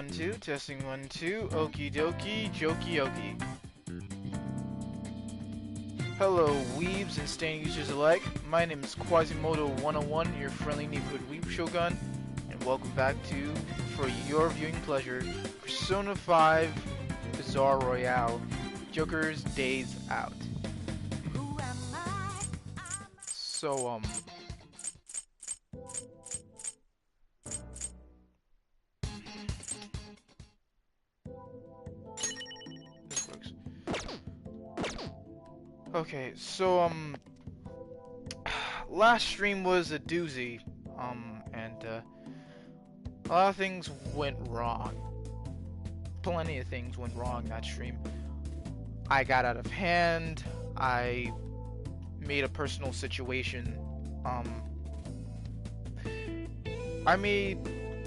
1 2, testing 1 2, okie dokie, jokey okie. Hello, weebs and stain users alike. My name is Quasimodo101, your friendly neighborhood weeb shogun, and welcome back to, for your viewing pleasure, Persona 5 Bizarre Royale, Joker's Days Out. So, this works. Okay, so, last stream was a doozy, and, a lot of things went wrong. Plenty of things went wrong that stream. I got out of hand, I made a personal situation, I made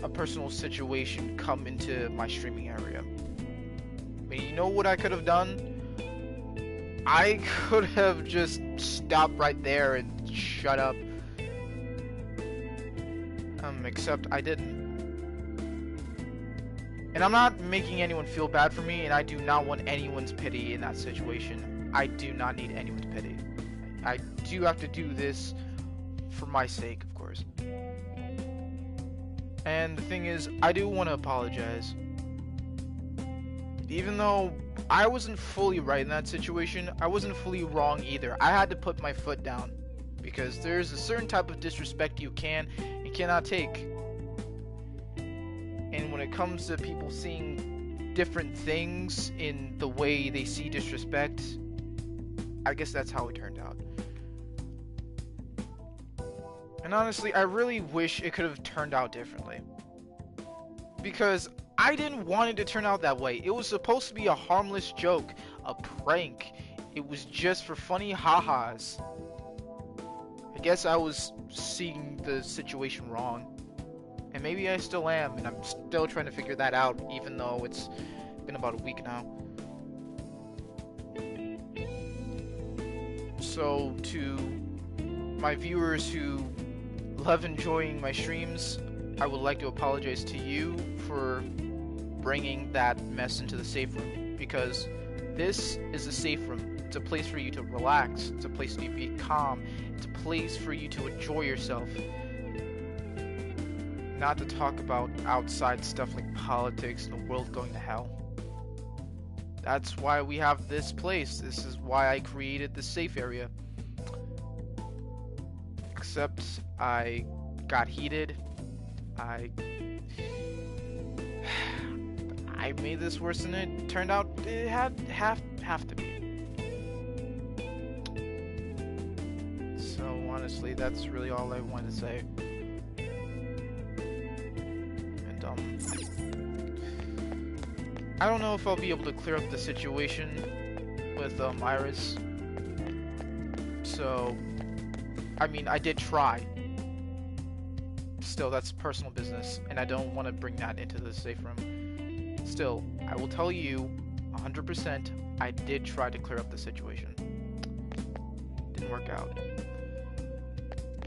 a personal situation come into my streaming area. I mean, you know what I could have done? I could have just stopped right there and shut up. Except I didn't. And I'm not making anyone feel bad for me, and I do not want anyone's pity in that situation. I do not need anyone's pity. I do have to do this for my sake, of course. And the thing is, I do want to apologize. Even though I wasn't fully right in that situation, I wasn't fully wrong either. I had to put my foot down. Because there's a certain type of disrespect you can and cannot take. And when it comes to people seeing different things in the way they see disrespect, I guess that's how it turned out. And honestly, I really wish it could have turned out differently. Because I didn't want it to turn out that way. It was supposed to be a harmless joke, a prank. It was just for funny ha-has. I guess I was seeing the situation wrong. And maybe I still am, and I'm still trying to figure that out, even though it's been about a week now. So, to my viewers who love enjoying my streams, I would like to apologize to you for bringing that mess into the safe room, because this is a safe room. It's a place for you to relax. It's a place to be calm. It's a place for you to enjoy yourself. Not to talk about outside stuff like politics and the world going to hell. That's why we have this place. This is why I created this safe area. Except I got heated. I made this worse than it turned out. It had have to be. So honestly, that's really all I wanted to say. I don't know if I'll be able to clear up the situation with Iris. So, I mean, I did try. Still, that's personal business, and I don't want to bring that into the safe room. Still, I will tell you 100% I did try to clear up the situation. Didn't work out.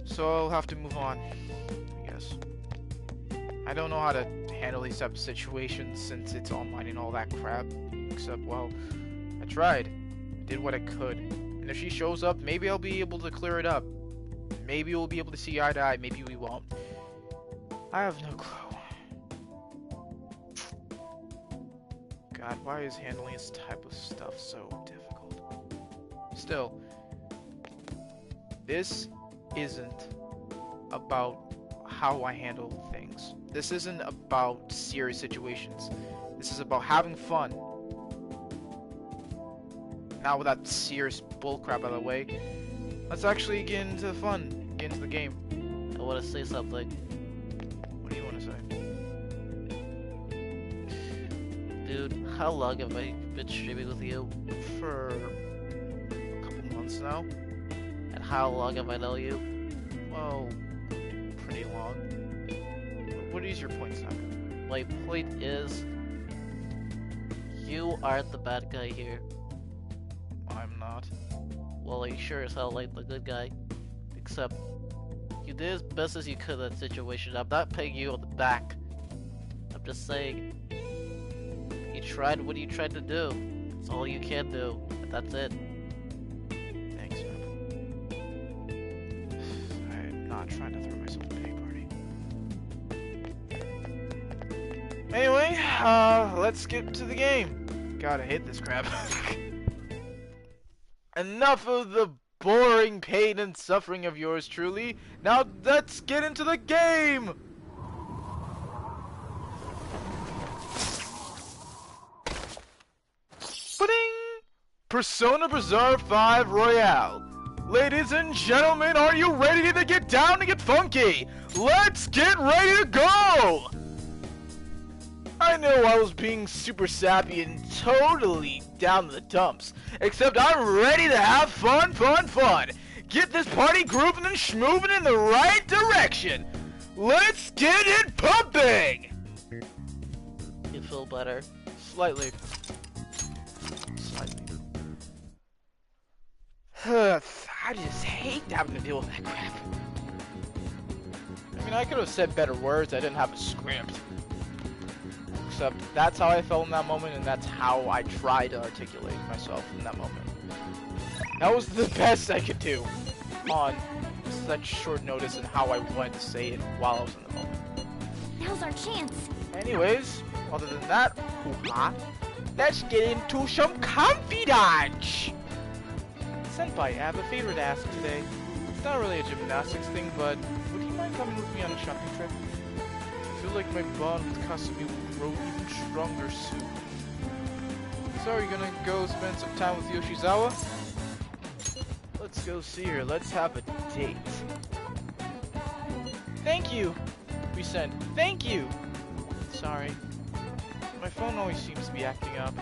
So I'll have to move on, I guess. I don't know how to handle these type of situations since it's online and all that crap. Except, well, I tried. I did what I could. And if she shows up, maybe I'll be able to clear it up. Maybe we'll be able to see eye to eye. Maybe we won't. I have no clue. God, why is handling this type of stuff so difficult? Still, this isn't about how I handle things. This isn't about serious situations. This is about having fun. Now with that serious bullcrap out of the way, let's actually get into the fun, get into the game. I want to say something. What do you want to say? Dude, how long have I been streaming with you? For a couple months now. And how long have I known you? Well, pretty long. What is your point, Sam? My point is, you aren't the bad guy here. I'm not. Well, you sure as hell like the good guy. Except, you did as best as you could in that situation. I'm not patting you on the back. I'm just saying. You tried what you tried to do. It's all you can do. But that's it. Thanks, Rob. I'm not trying to throw myself a pity party. Anyway, let's get to the game. God, I hate this crap. Enough of the boring pain and suffering of yours truly. Now let's get into the game! Pudding! Persona Preserve 5 Royale. Ladies and gentlemen, are you ready to get down and get funky? Let's get ready to go! I know I was being super sappy and totally down the dumps, except I'm ready to have fun. Get this party grooving and schmooving in the right direction. Let's get it pumping! You feel better? Slightly. I just hate having to deal with that crap. I mean, I could have said better words. I didn't have a script. Except that's how I felt in that moment, and that's how I tried to articulate myself in that moment. That was the best I could do on such short notice and how I wanted to say it while I was in the moment. Now's our chance. Anyways, other than that, hoo-ha, let's get into some confidence! Senpai, I have a favor to ask today. It's not really a gymnastics thing, but would you mind coming with me on a shopping trip? I feel like my bond with Kasumi will grow even stronger soon. So are you gonna go spend some time with Yoshizawa? Let's go see her. Let's have a date. Thank you! We sent thank you! Sorry. My phone always seems to be acting up.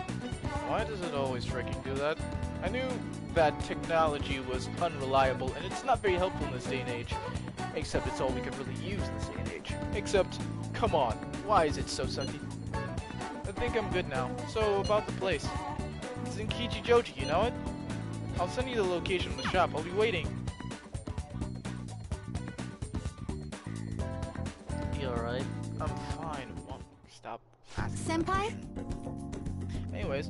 Why does it always freaking do that? I knew that technology was unreliable, and it's not very helpful in this day and age. Except it's all we can really use in this day and age. Except, come on, why is it so sucky? I think I'm good now. So, about the place. It's in Kichijoji, you know it? I'll send you the location of the shop. I'll be waiting. You alright? I'm fine. Won't stop asking. Senpai? Anyways,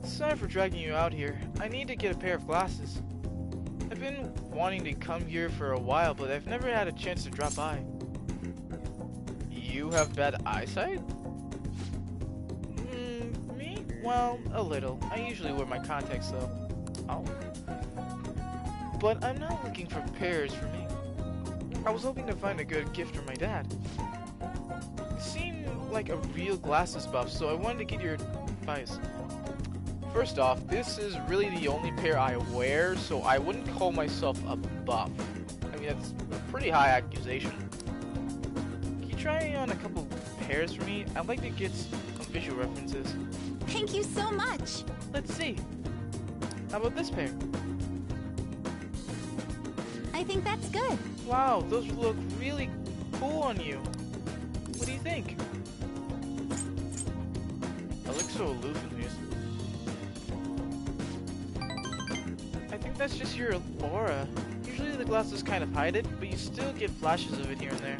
sorry for dragging you out here. I need to get a pair of glasses. I've been wanting to come here for a while, but I've never had a chance to drop by. You have bad eyesight? Me? Well, a little. I usually wear my contacts though. Oh. But I'm not looking for pairs for me. I was hoping to find a good gift for my dad. You seem like a real glasses buff, so I wanted to get your advice. First off, this is really the only pair I wear, so I wouldn't call myself a buff. I mean, that's a pretty high accusation. Can you try on a couple pairs for me? I'd like to get some visual references. Thank you so much. Let's see. How about this pair? I think that's good. Wow, those look really cool on you. What do you think? I look so aloof in these. I think that's just your aura. Usually the glasses kind of hide it, but you still get flashes of it here and there.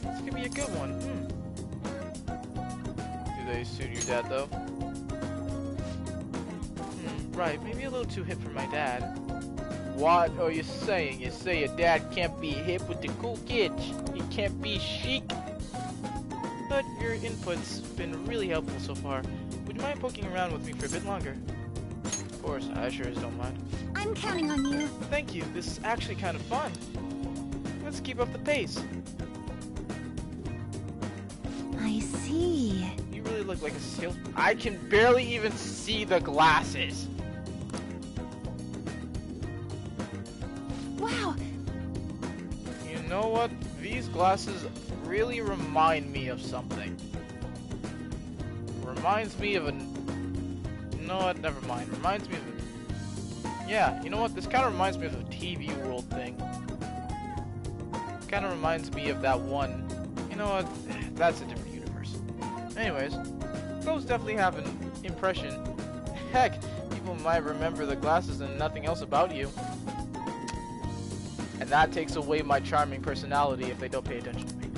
This could be a good one. Do they suit your dad though? Right, maybe a little too hip for my dad. What are you saying? You say your dad can't be hip with the cool kids. He can't be chic. But your input's been really helpful so far. Would you mind poking around with me for a bit longer? Of course, I sure as don't mind. I'm counting on you. Thank you. This is actually kind of fun. Let's keep up the pace. I see. You really look like a sales. I can barely even see the glasses. Wow. You know what? These glasses really remind me of something. Reminds me of a... You know what? Never mind. Reminds me of a... Yeah, you know what? This kind of reminds me of a TV World thing. Kind of reminds me of that one. You know what? That's a different universe. Anyways, those definitely have an impression. Heck, people might remember the glasses and nothing else about you. And that takes away my charming personality if they don't pay attention to me.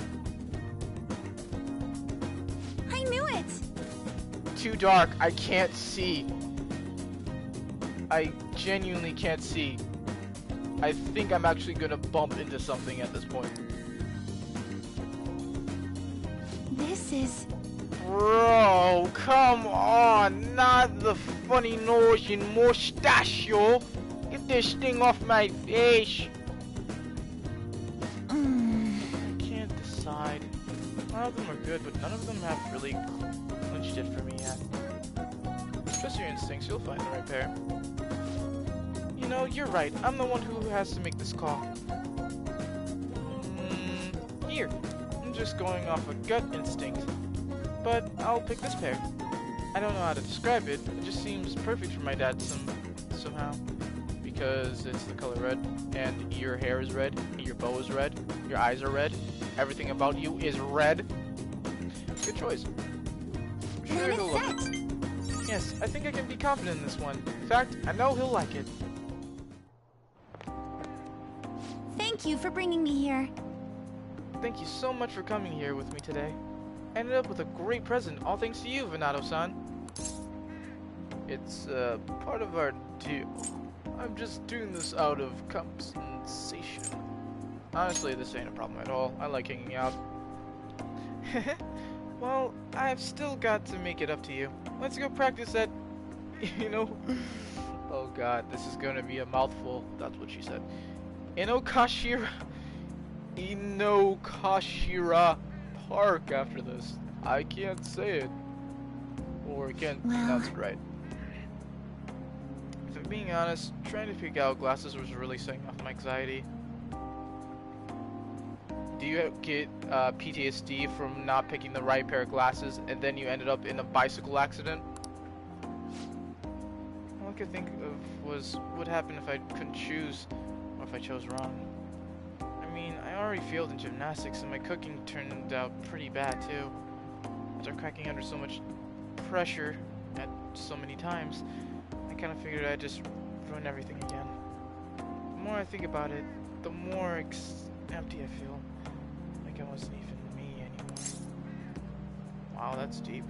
too dark. I can't see. I genuinely can't see. I think I'm actually gonna bump into something at this point. This is... Bro, come on. Not the funny nose and mustache, yo. Get this thing off my face. I can't decide. A lot of them are good, but none of them have really clinched it for me yet. Trust your instincts, you'll find the right pair. You know, you're right. I'm the one who has to make this call. Here. I'm just going off a gut instinct. But I'll pick this pair. I don't know how to describe it. It just seems perfect for my dad somehow. Because it's the color red, and your hair is red, your bow is red, your eyes are red, everything about you is red. Good choice. Sure, Then he'll love it's it. set. Yes, I think I can be confident in this one. In fact, I know he'll like it. Thank you for bringing me here. Thank you so much for coming here with me today. Ended up with a great present, all thanks to you, Venato-san. It's part of our deal. I'm just doing this out of compensation. Honestly, this ain't a problem at all. I like hanging out. Well, I've still got to make it up to you. Let's go practice that, you know. Oh god, this is gonna be a mouthful. That's what she said. Inokashira Park after this. I can't say it. Or I can't pronounce it right. If I'm being honest, trying to pick out glasses was really setting off my anxiety. Do you get PTSD from not picking the right pair of glasses and then you ended up in a bicycle accident? All I could think of was what happened if I couldn't choose, or if I chose wrong. I mean, I already failed in gymnastics and my cooking turned out pretty bad too. After cracking under so much pressure at so many times, I kind of figured I'd just ruin everything again. The more I think about it, the more empty I feel. Like I wasn't even me anymore. Wow, that's deep.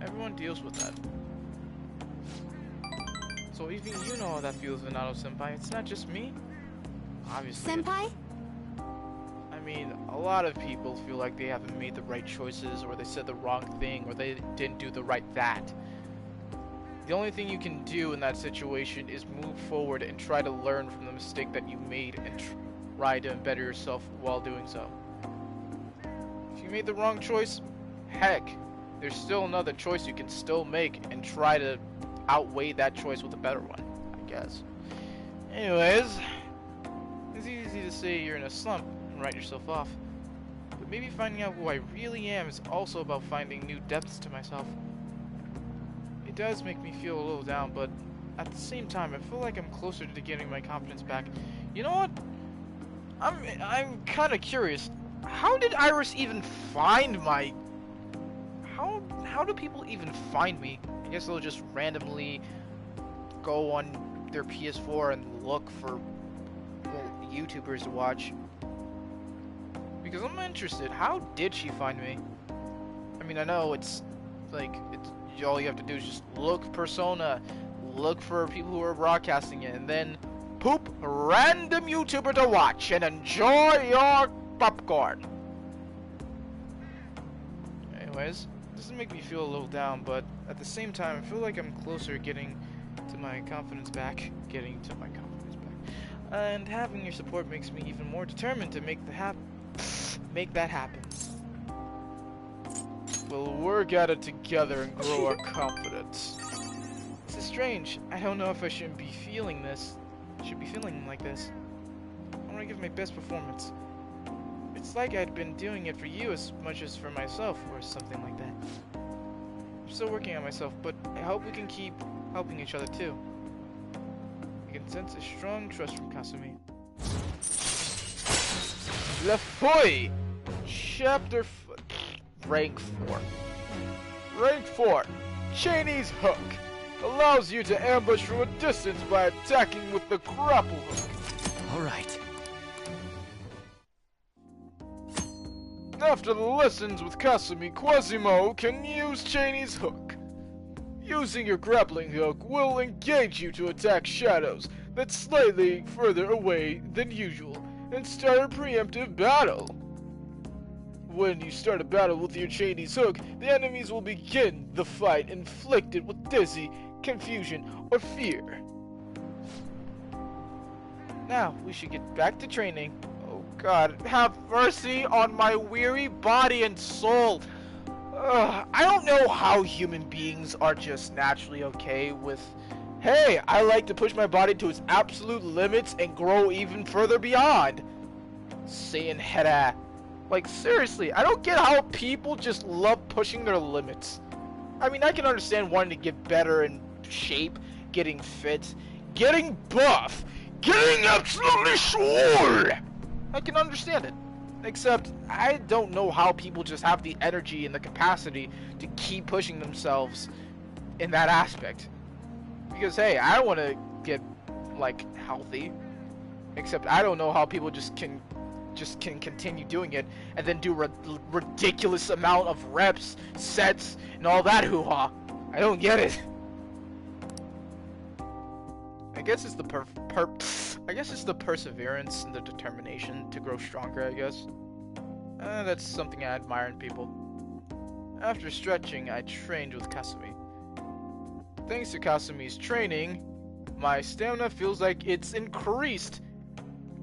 Everyone deals with that. So even you know how that feels, Venato-senpai. It's not just me. Obviously. Senpai? I mean, a lot of people feel like they haven't made the right choices, or they said the wrong thing, or they didn't do the right that. The only thing you can do in that situation is move forward and try to learn from the mistake that you made and try to better yourself while doing so. If you made the wrong choice, heck, there's still another choice you can still make and try to outweigh that choice with a better one, I guess. Anyways, it's easy to say you're in a slump and write yourself off, but maybe finding out who I really am is also about finding new depths to myself. It does make me feel a little down, but at the same time, I feel like I'm closer to getting my confidence back. You know what? I'm kind of curious. How did Iris even find my... How do people even find me? I guess they'll just randomly go on their PS4 and look for YouTubers to watch. Because I'm interested. How did she find me? I mean, I know it's like all you have to do is just look persona, look for people who are broadcasting it, and then poop random YouTuber to watch and enjoy your popcorn. Anyways, this does make me feel a little down, but at the same time, I feel like I'm closer getting to my confidence back. And having your support makes me even more determined to make that happen. We'll work at it together and grow our confidence. This is strange. I don't know if I should be feeling like this. I want to give my best performance. It's like I'd been doing it for you as much as for myself, or something like that. I'm still working on myself, but I hope we can keep helping each other too. I can sense a strong trust from Kasumi. La Foy! Chapter Rank 4. Rank 4. Chinese Hook. Allows you to ambush from a distance by attacking with the grapple hook. Alright. After the lessons with Kasumi, Quasimo can use Cheney's hook. Using your grappling hook will engage you to attack shadows that's slightly further away than usual and start a preemptive battle. When you start a battle with your Cheney's hook, the enemies will begin the fight inflicted with dizzy, confusion, or fear. Now, we should get back to training. Oh God, have mercy on my weary body and soul. I don't know how human beings are just naturally okay with, hey, I like to push my body to its absolute limits and grow even further beyond. Saying head. Like, seriously, I don't get how people just love pushing their limits. I mean, I can understand wanting to get better in shape, getting fit, getting buff, getting absolutely swole. I can understand it. Except, I don't know how people just have the energy and the capacity to keep pushing themselves in that aspect. Because, hey, I want to get, like, healthy. Except, I don't know how people just can continue doing it and then do ridiculous amount of reps, sets, and all that hoo-ha. I don't get it. I guess it's the perseverance and the determination to grow stronger, I guess. That's something I admire in people. After stretching, I trained with Kasumi. Thanks to Kasumi's training, my stamina feels like it's increased,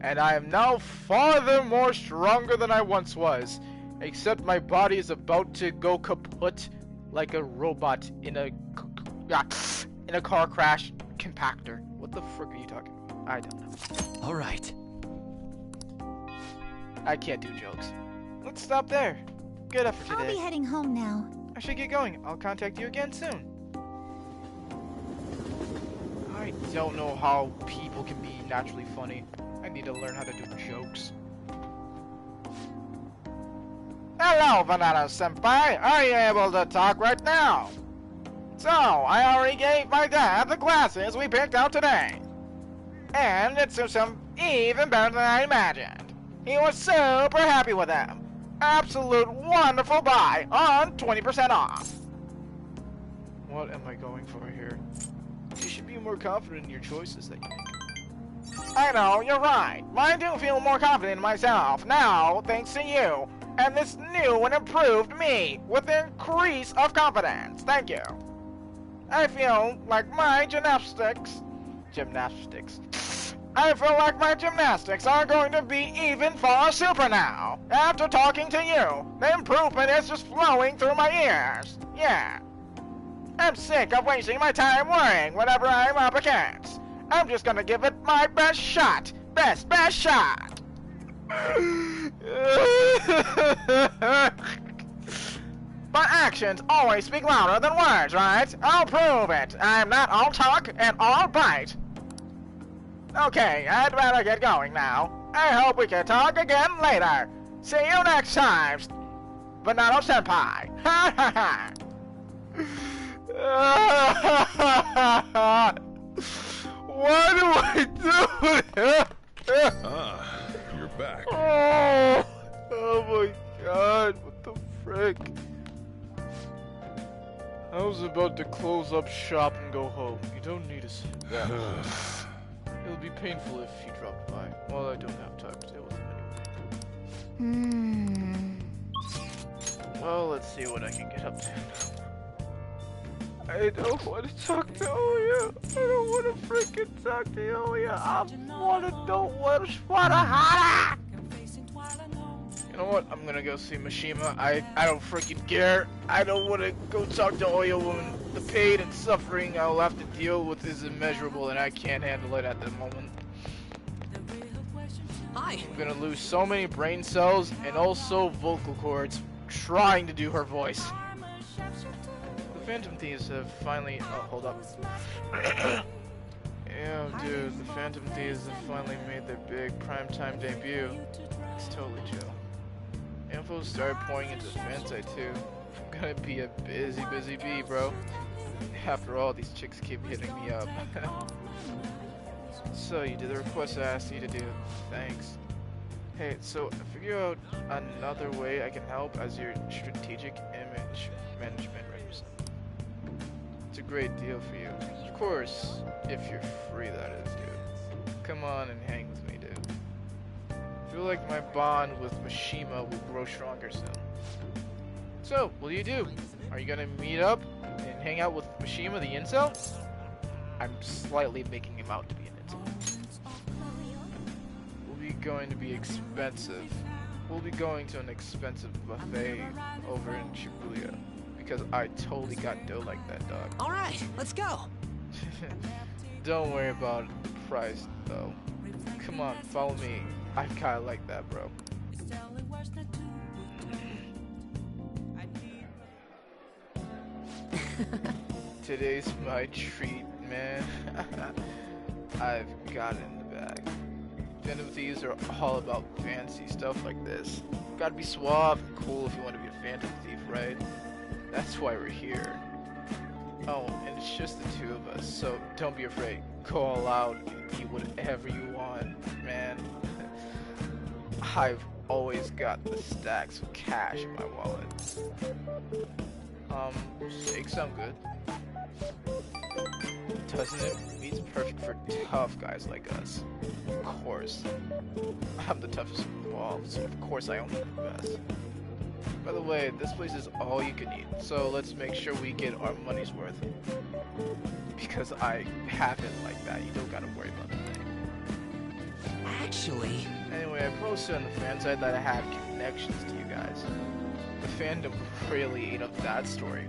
and I am now farther more stronger than I once was, except my body is about to go kaput like a robot in a car crash compactor. What the frick are you talking about? I don't know. All right. I can't do jokes. Let's stop there. Good effort today. I'll be heading home now. I should get going. I'll contact you again soon. I don't know how people can be naturally funny. I need to learn how to do jokes. Hello, Banana-senpai. Are you able to talk right now? So, I already gave my dad the glasses we picked out today. And it suits him even better than I imagined. He was super happy with them. Absolute wonderful buy on 20% off. What am I going for here? You should be more confident in your choices that you make. I know, you're right. I do feel more confident in myself now, thanks to you, and this new and improved me, with an increase of confidence. Thank you. I feel like my gymnastics are going to be even far super now. After talking to you, the improvement is just flowing through my ears. Yeah. I'm sick of wasting my time worrying whenever I'm up against. I'm just gonna give it my best shot. Best shot. But actions always speak louder than words, right? I'll prove it. I'm not all talk and all bite. Okay, I'd better get going now. I hope we can talk again later. See you next time, Banana-senpai. Ha ha ha. What do I do? You're back. Oh my God, what the frick? I was about to close up shop and go home. You don't need to say that. It'll be painful if you drop by. Well, I don't have time to deal with it anyway. Well, let's see what I can get up to. I don't want to talk to Oya. I don't want to freaking talk to Oya. I don't want to Swatahara. You know what? I'm gonna go see Mishima. I don't freaking care. I don't want to go talk to Oya woman. The pain and suffering I'll have to deal with is immeasurable, and I can't handle it at the moment. Hi. I'm gonna lose so many brain cells and also vocal cords trying to do her voice. The Phantom Thieves have finally... Oh, hold up. Yeah, dude, the Phantom Thieves have finally made their big primetime debut. It's totally chill. Info started pouring into the fan site too. I'm gonna be a busy bee, bro. After all, these chicks keep hitting me up. So, you did the request I asked you to do. Thanks. Hey, so figure out another way I can help as your strategic image management representative. It's a great deal for you. Of course, if you're free, that is, dude. Come on and hang with me, dude. I feel like my bond with Mishima will grow stronger soon. So, what do? Are you gonna meet up and hang out with Mishima the incel? I'm slightly making him out to be an incel. Will be going to be expensive. We'll be going to an expensive buffet over in Shibuya. Because I totally got dough like that, dog. Alright, let's go. Don't worry about the price, though. Come on, follow me. I kinda like that, bro. Today's my treat, man. I've got it in the bag. Phantom Thieves are all about fancy stuff like this. Gotta be suave and cool if you want to be a Phantom Thief, right? That's why we're here. Oh, and it's just the two of us, so don't be afraid. Go all out and eat whatever you want, man. I've always got the stacks of cash in my wallet. Steaks sound good. Doesn't it? Meat's perfect for tough guys like us. Of course. I'm the toughest of them all, so of course I only eat the best. By the way, this place is all you can eat, so let's make sure we get our money's worth. Because I have it like that, you don't gotta worry about anything. Actually... Anyway, I posted on the fan site that I had connections to you guys. The fandom really ate up that story.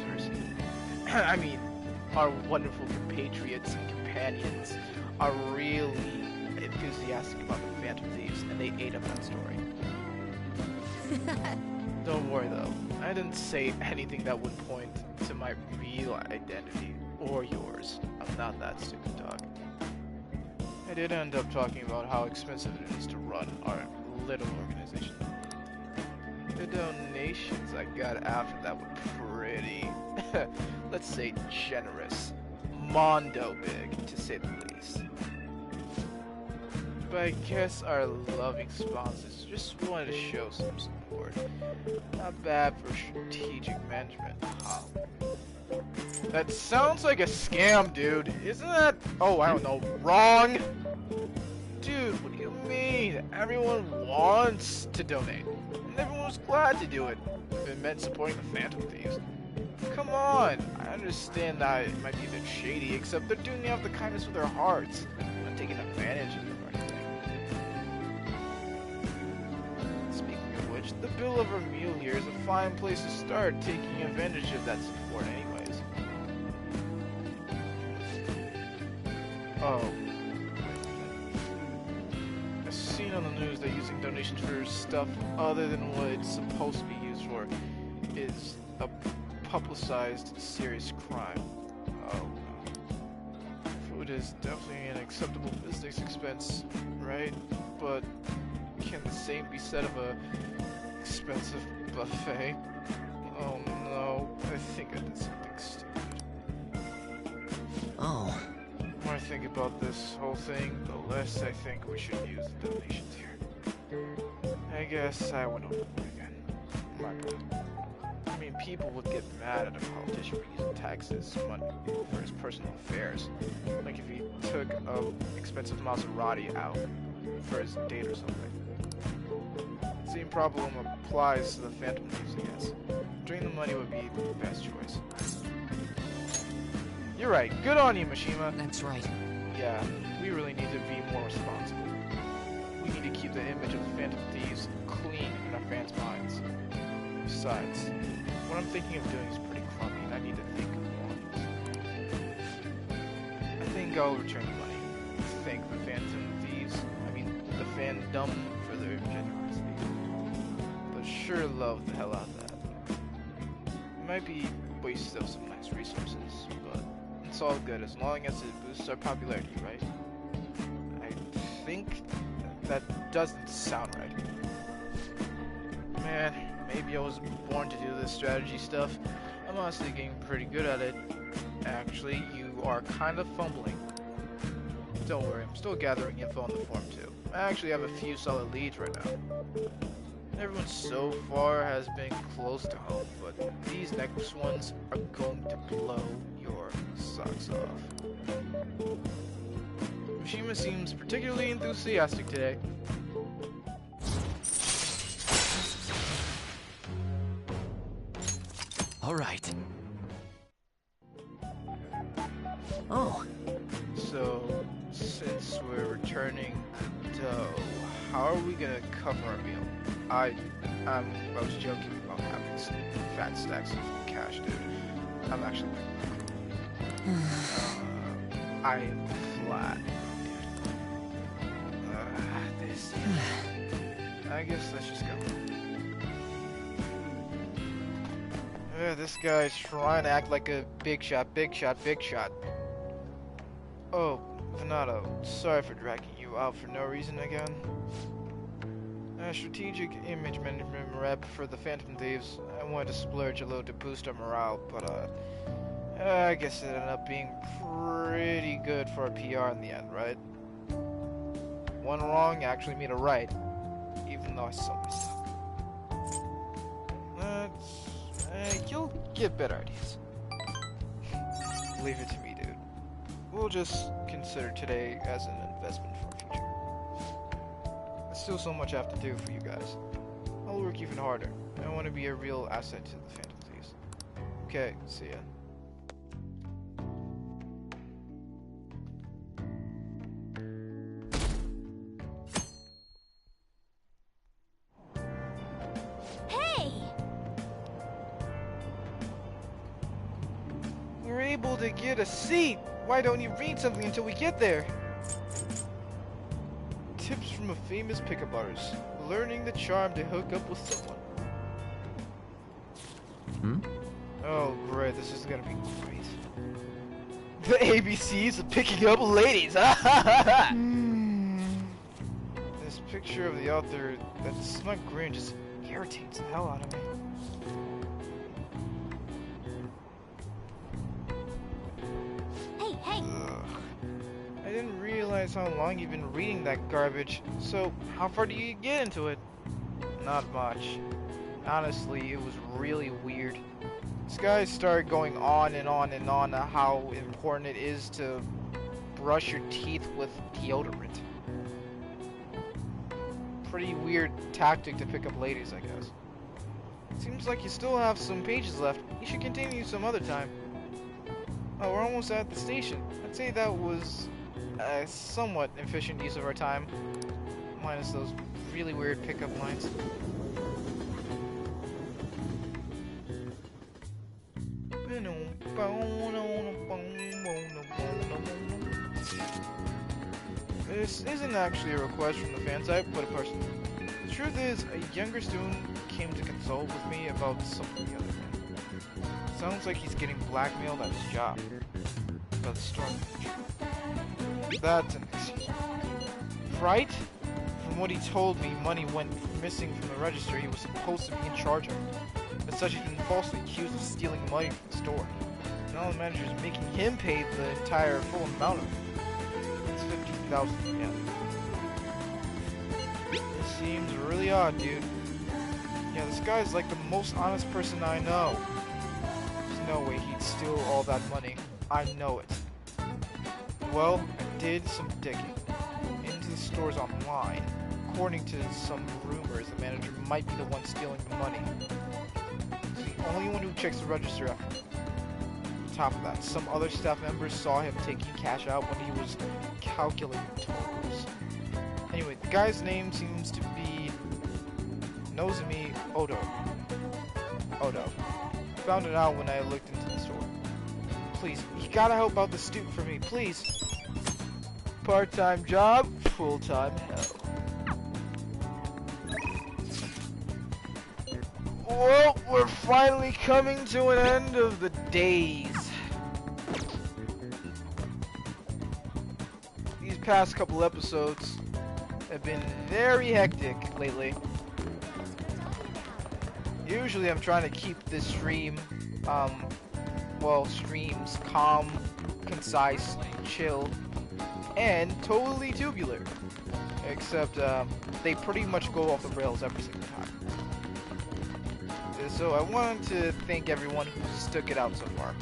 Seriously. I mean, our wonderful compatriots and companions are really enthusiastic about the Phantom Thieves, and they ate up that story. Don't worry though, I didn't say anything that would point to my real identity, or yours. I'm not that stupid, dog. I did end up talking about how expensive it is to run our little organization. The donations I got after that were pretty, let's say generous. Mondo big, to say the least. But I guess our loving sponsors just wanted to show some support. Not bad for strategic management, huh? That sounds like a scam, dude. Isn't that... Oh, I don't know. Wrong? Dude, what do you mean? Everyone wants to donate. And everyone was glad to do it. If it meant supporting the Phantom Thieves. Come on. I understand that it might be a bit shady, except they're doing it out of the kindness of their hearts. Not taking advantage of them or anything. Speaking of which, the bill of our meal here is a fine place to start taking advantage of that support anyways. Oh. I've seen on the news that using donations for stuff other than what it's supposed to be used for is a publicized serious crime. Oh. Food is definitely an acceptable business expense, right? But can the same be said of a expensive buffet? Oh no, I think I did something stupid. Oh. The more I think about this whole thing, the less I think we should use the donations here. I guess I went overboard again. My bad. I mean, people would get mad at a politician for using taxes money for his personal affairs. Like if he took a expensive Maserati out for his date or something. The same problem applies to the Phantom Thieves, I guess. Draining the money would be the best choice. You're right. Good on you, Mishima. That's right. Yeah, we really need to be more responsible. We need to keep the image of the Phantom Thieves clean in our fans' minds. Besides, what I'm thinking of doing is pretty crummy, and I need to think more on this. I think I'll return the money. Thank the Phantom Thieves, the fandom for their generosity. They'll sure love the hell out of that. It might be a waste of some nice resources, but it's all good as long as it boosts our popularity, right? I think that doesn't sound right. Man, maybe I was born to do this strategy stuff. I'm honestly getting pretty good at it. Actually, you are kind of fumbling. Don't worry, I'm still gathering info on the forum too. I actually have a few solid leads right now. Everyone so far has been close to home, but these next ones are going to blow your socks off. Mishima seems particularly enthusiastic today. All right. Oh, So, since we're returning dough, how are we gonna cover our meal? I was joking about having some fat stacks of cash, dude. I'm actually, I am flat, dude. This. I guess let's just go. This guy's trying to act like a big shot, big shot, big shot. Oh, Venato, sorry for dragging you out for no reason again. Strategic image management rep for the Phantom Thieves. I wanted to splurge a little to boost our morale, but I guess it ended up being pretty good for our PR in the end, right? One wrong actually made a right, even though I saw myself. You'll get better ideas. Leave it to me, dude. We'll just consider today as an investment for our future. There's still so much I have to do for you guys. I'll work even harder. I want to be a real asset to the Phantom Thieves. Okay, see ya. Hey! We're able to get a seat! Why don't you read something until we get there? Tips from a famous pickup artist. Learning the charm to hook up with someone. Oh great, this is gonna be great. The ABCs of picking up ladies! This picture of the author, that smug grin just irritates the hell out of me. Hey! Ugh. I didn't realize how long you've been reading that garbage. So, how far do you get into it? Not much. Honestly, it was really weird. This guy started going on and on and on how important it is to brush your teeth with deodorant. Pretty weird tactic to pick up ladies, I guess. Seems like you still have some pages left. You should continue some other time. Oh, we're almost at the station. I'd say that was a somewhat efficient use of our time. Minus those really weird pickup lines. This isn't actually a request from the fan site, but a person. The truth is, a younger student came to consult with me about something the other day. Sounds like he's getting blackmailed at his job. By the storm manager. That's an issue. Right? From what he told me, money went missing from the register he was supposed to be in charge of. As such, he's been falsely accused of stealing money from the store. Now the manager is making him pay the entire full amount of it. It's 50,000 yen. It seems really odd, dude. Yeah, this guy's like the most honest person I know. There's no way he'd steal all that money. I know it. Well, I did some digging into the stores online. According to some rumors, the manager might be the one stealing the money. He's the only one who checks the register after. On top of that, some other staff members saw him taking cash out when he was calculating totals. Anyway, the guy's name seems to be Nozumi Odo. Found it out when I looked into the store. Please, you gotta help out the student for me, please. Part-time job, full-time hell. Well, we're finally coming to an end of the daze. These past couple episodes have been very hectic lately. Usually I'm trying to keep this stream, streams calm, concise, chill, and totally tubular. except they pretty much go off the rails every single time. So I wanted to thank everyone who stuck it out so far.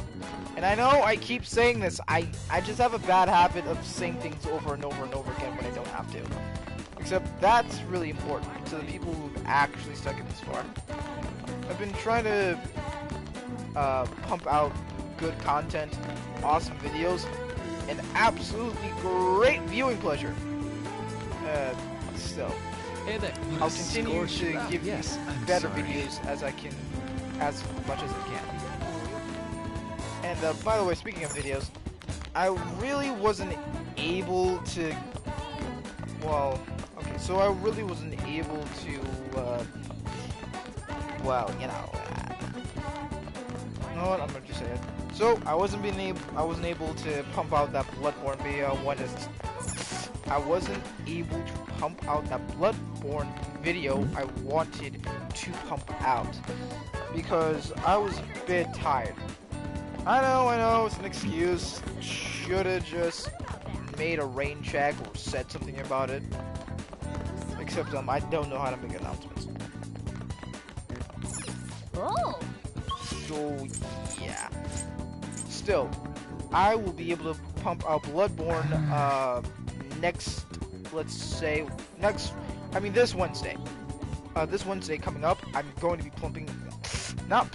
And I know I keep saying this, I just have a bad habit of saying things over and over and over again when I don't have to. Except that's really important to the people who've actually stuck it this far. I've been trying to pump out good content, awesome videos, and absolutely great viewing pleasure. So Hey there. I'll continue to Scorched. give Yes, you I'm better sorry. videos as I can, as much as I can. And by the way, speaking of videos, I really wasn't able to. Well, okay, so I really wasn't able to. Well, you know what? I'm gonna just say it. So I wasn't able to pump out that Bloodborne video when I wasn't able to pump out that Bloodborne video I wanted to pump out because I was a bit tired. I know, it's an excuse. Should've just made a rain check or said something about it. Except I don't know how to make announcements. Oh. So yeah. Still, I will be able to pump out Bloodborne next, let's say, this Wednesday. This Wednesday coming up, I'm going to be pumping out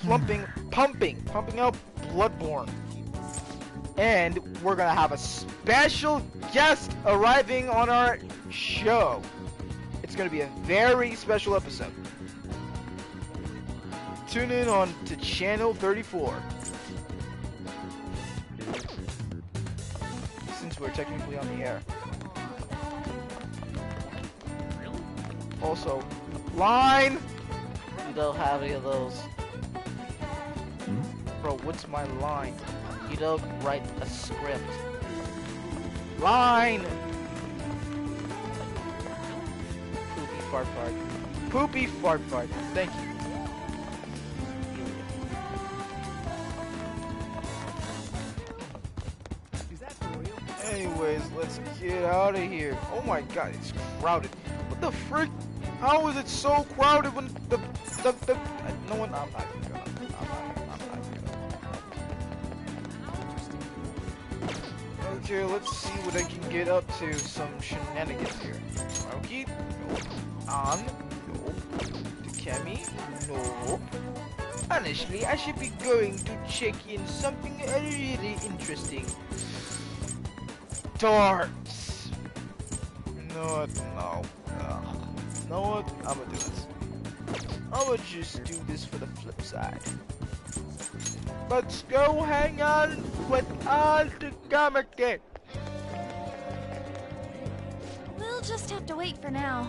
Bloodborne. And we're gonna have a special guest arriving on our show. It's gonna be a very special episode. Tune in on to channel 34. Since we're technically on the air. Also, line! You don't have any of those. Bro, what's my line? You don't write a script. Line! Poopy fart fart. Poopy fart fart. Thank you. Anyways, let's get out of here. Oh my god, it's crowded. What the frick? How is it so crowded when the no one? I'm not even gonna. Okay, let's see what I can get up to. Some shenanigans here. Maruki? Nope. An? Nope. Takemi? Nope. Honestly, I should be going to check in something really interesting. Darts! No. You know what? I'm gonna do this. I'm gonna just do this for the flip side. Let's go hang out with all the Kamake. We'll just have to wait for now.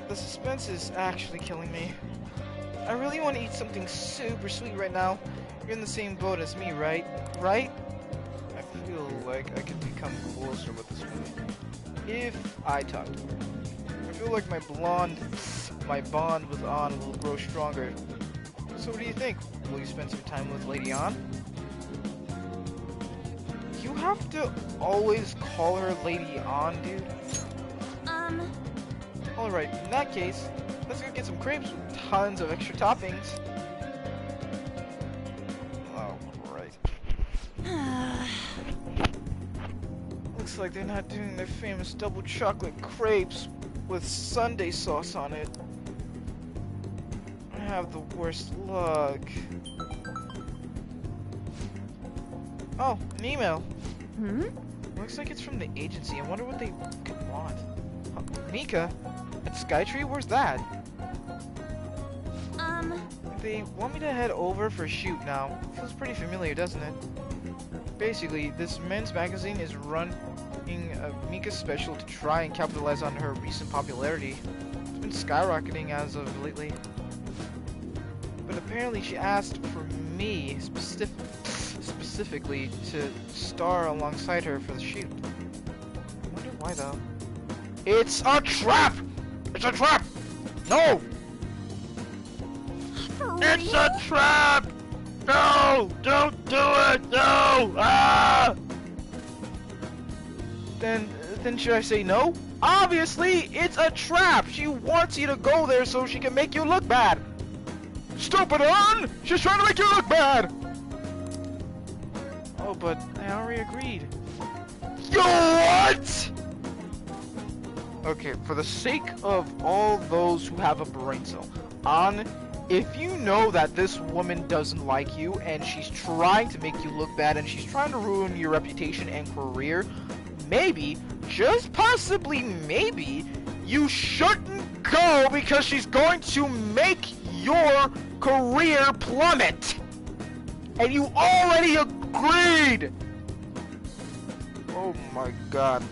The suspense is actually killing me. I really want to eat something super sweet right now. You're in the same boat as me, right? Right? I feel like I could become closer with this woman if I talk to her. I feel like my bond with An will grow stronger. So what do you think? Will you spend some time with Lady An? You have to always call her Lady An, dude. Alright, in that case, let's go get some crepes with tons of extra toppings. Oh, right. Looks like they're not doing their famous double chocolate crepes with sundae sauce on it. I have the worst luck. Oh, an email. Looks like it's from the agency. I wonder what they could want. Mika? At Skytree? Where's that? They want me to head over for a shoot now. Feels pretty familiar, doesn't it? Basically, this men's magazine is running a Mika special to try and capitalize on her recent popularity. It's been skyrocketing as of lately. But apparently she asked for me specifically to star alongside her for the shoot. I wonder why though. It's a trap! It's a trap! No! It's a trap! No! Don't do it! No! Ah! Then should I say no? Obviously, it's a trap. She wants you to go there so she can make you look bad. Stupid on! She's trying to make you look bad. Oh, but I already agreed. You what? Okay, for the sake of all those who have a brain cell, if you know that this woman doesn't like you and she's trying to make you look bad and she's trying to ruin your reputation and career, maybe, just possibly maybe, you shouldn't go because she's going to make your career plummet. And you already agreed! Oh my god.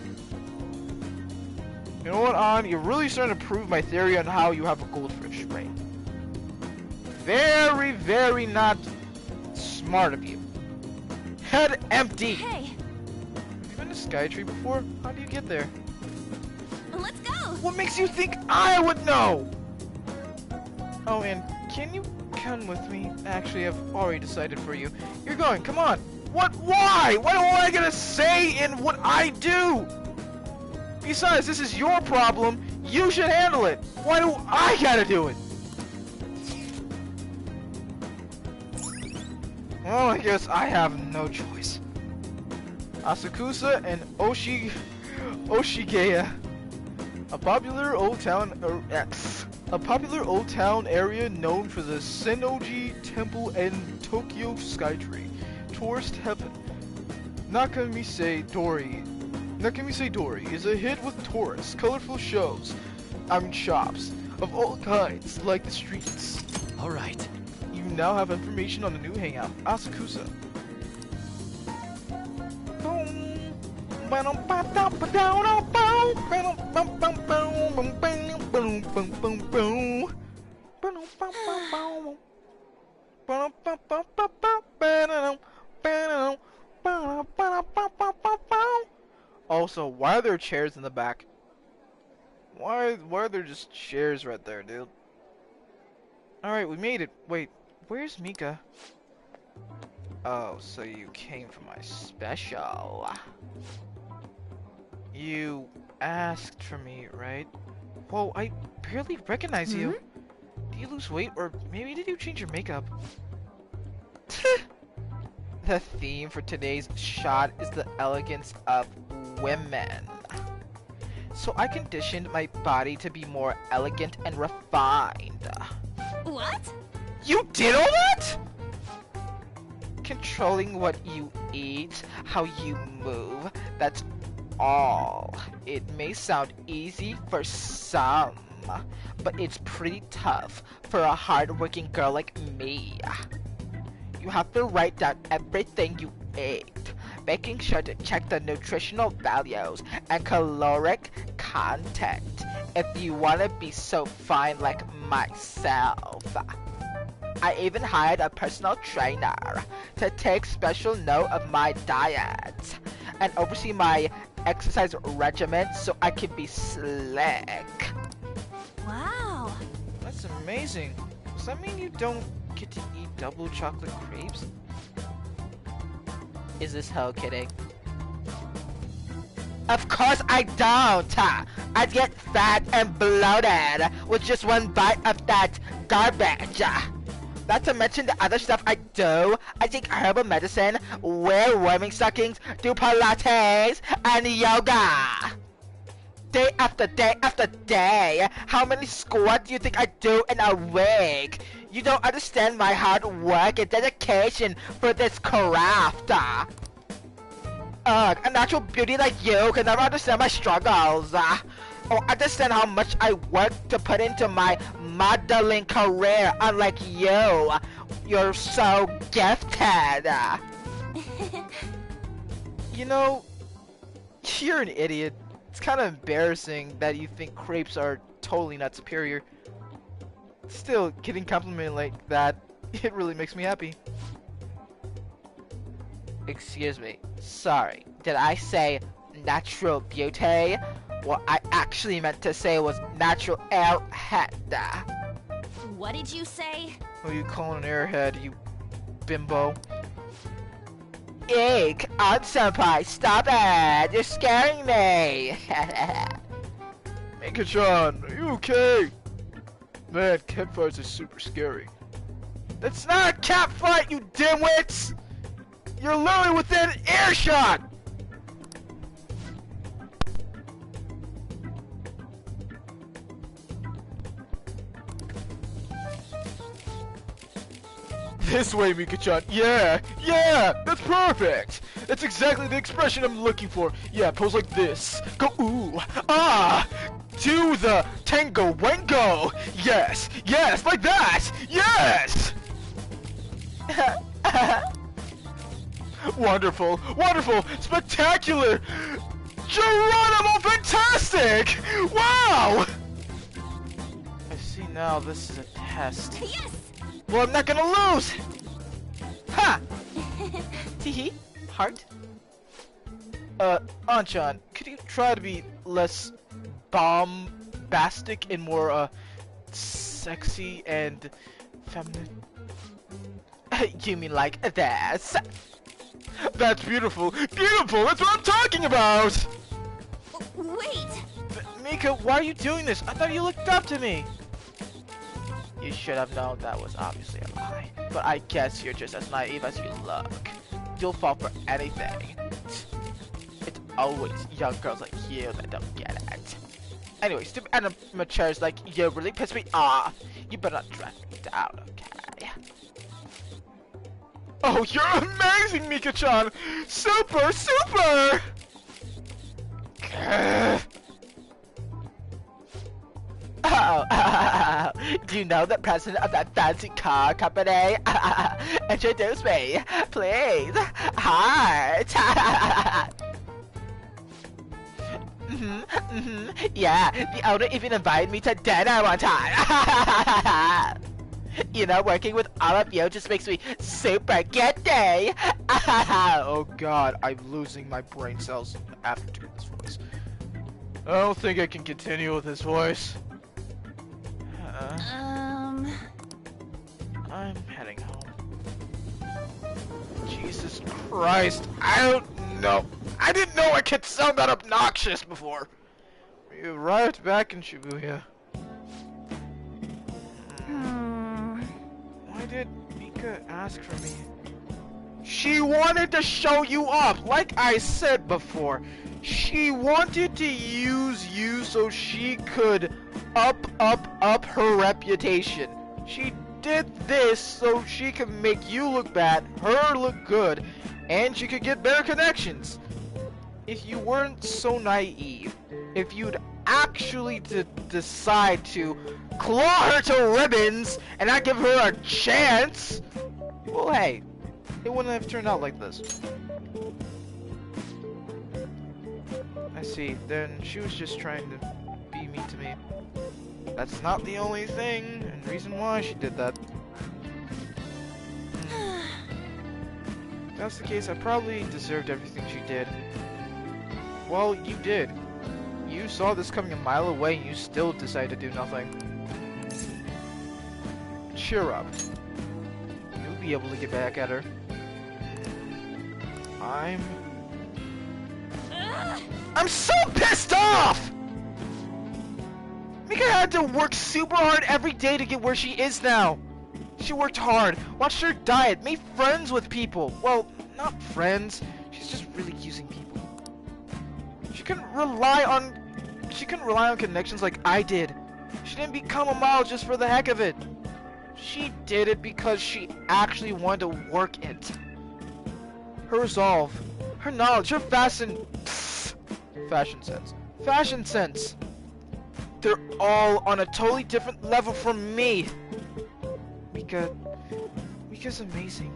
You know what, you're really starting to prove my theory on how you have a goldfish brain. Very, very not smart of you. Head empty! Hey, Have you been to Skytree before? How do you get there? let's go! What makes you think I would know? Oh, and can you come with me? Actually, I've already decided for you. You're going, come on! What? Why? What am I gonna say in what I do? Besides, this is your problem. You should handle it. Why do I gotta do it? Well, I guess I have no choice. Asakusa and Oshigeya, a popular old town area known for the Sennoji Temple and Tokyo Skytree. Tourist heaven. Nakamise Dori is a hit with tourists, colorful shows, shops of all kinds, like the streets. All right. You now have information on the new hangout, Asakusa. Also, why are there chairs in the back? Why are there just chairs right there, dude? Alright, we made it. Wait, where's Mika? Oh, so you came for my special. You asked for me, right? Whoa, I barely recognize you. Did you lose weight, or maybe did you change your makeup? The theme for today's shot is the elegance of women. So I conditioned my body to be more elegant and refined. What? You did all that? Controlling what you eat, how you move, that's all. It may sound easy for some, but it's pretty tough for a hard-working girl like me. You have to write down everything you ate, making sure to check the nutritional values and caloric content if you want to be so fine like myself. I even hired a personal trainer to take special note of my diet and oversee my exercise regimen so I can be slick. Wow. That's amazing. Does that mean you don't get to eat double chocolate crepes? Is this hell kidding? Of course I don't! I get fat and bloated with just one bite of that garbage. Not to mention the other stuff I do. I take herbal medicine, wear warming stockings, do pilates, and yoga. Day after day after day. How many squats do you think I do in a week? You don't understand my hard work and dedication for this craft. A natural beauty like you can never understand my struggles. Or understand how much I work to put into my modeling career, unlike you. You're so gifted. You know, you're an idiot. It's kind of embarrassing that you think crepes are totally not superior. Still, getting complimented like that, it really makes me happy. Excuse me. Sorry. Did I say natural beauty? What I actually meant to say was natural airhead. What did you say? Who you calling an airhead, you bimbo? Eek! Aunt Senpai, stop it! You're scaring me! Mika-chan, are you okay? Man, campfires are super scary. That's not a cat fight, you dimwits! You're literally within earshot! This way, Mika-chan. Yeah, that's perfect. That's exactly the expression I'm looking for. Yeah, pose like this. Go ooh, ah, do the tango wango. Yes, like that. Yes. Wonderful, spectacular. Geronimo, fantastic. Wow. I see now. This is a test. Yes! Well, I'm not gonna lose! Ha! Teehee. Heart? Anchan, could you try to be less bombastic and more, sexy and feminine? You mean like this? That's beautiful! Beautiful! That's what I'm talking about! Wait! Mika, why are you doing this? I thought you looked up to me! You should have known that was obviously a lie. But I guess you're just as naive as you look. You'll fall for anything. It's always young girls like you that don't get it. Anyway, stupid amateurs like you really piss me off. You better not drag me down, okay? Oh, you're amazing, Mika-chan! Super! Oh, do you know the president of that fancy car company? Introduce me, please. Heart. Yeah, the owner even invited me to dinner one time. You know, working with all of you just makes me super giddy. Oh god, I'm losing my brain cells after doing this voice. I don't think I can continue with this voice. I'm heading home. Jesus Christ, I don't know. I didn't know I could sound that obnoxious before. We arrived back in Shibuya. Why did Mika ask for me? She wanted to show you up, like I said before. She wanted to use you so she could up her reputation. She did this so she could make you look bad, her look good, and she could get better connections. If you weren't so naive, if you'd actually decide to claw her to ribbons and not give her a chance, well, hey, it wouldn't have turned out like this. I see, then she was just trying to be mean to me. That's not the only thing and reason why she did that. If that's the case, I probably deserved everything she did. Well, you did. You saw this coming a mile away and you still decided to do nothing. Cheer up. You'll be able to get back at her. I'm so pissed off! Mika had to work super hard every day to get where she is now. She worked hard, watched her diet, made friends with people. Well, not friends. She's just really using people. She couldn't rely on connections like I did. She didn't become a model just for the heck of it. She did it because she actually wanted to work it. Her resolve, her knowledge, her fashion sense. They're all on a totally different level from me. Mika's amazing.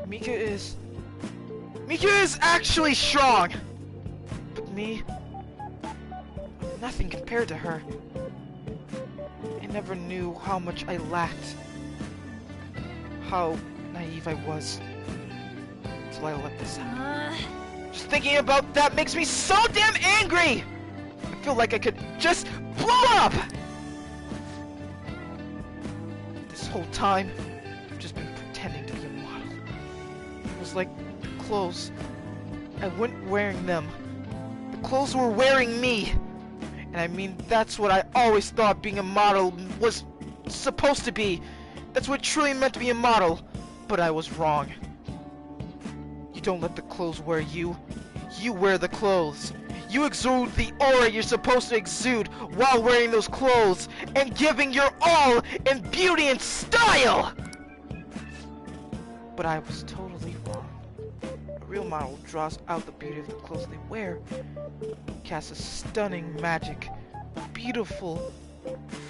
Mika is actually strong. But me, nothing compared to her. I never knew how much I lacked. How naive I was. Until I let this happen. Just thinking about that makes me so damn angry! I feel like I could just blow up! This whole time, I've just been pretending to be a model. It was like the clothes. I wasn't wearing them. The clothes were wearing me. And And I mean, that's what I always thought being a model was supposed to be. That's what truly meant to be a model. But I was wrong. You don't let the clothes wear you. You wear the clothes. You exude the aura you're supposed to exude while wearing those clothes and giving your all in beauty and style! But I was totally wrong. A real model draws out the beauty of the clothes they wear, casts a stunning magic, beautiful,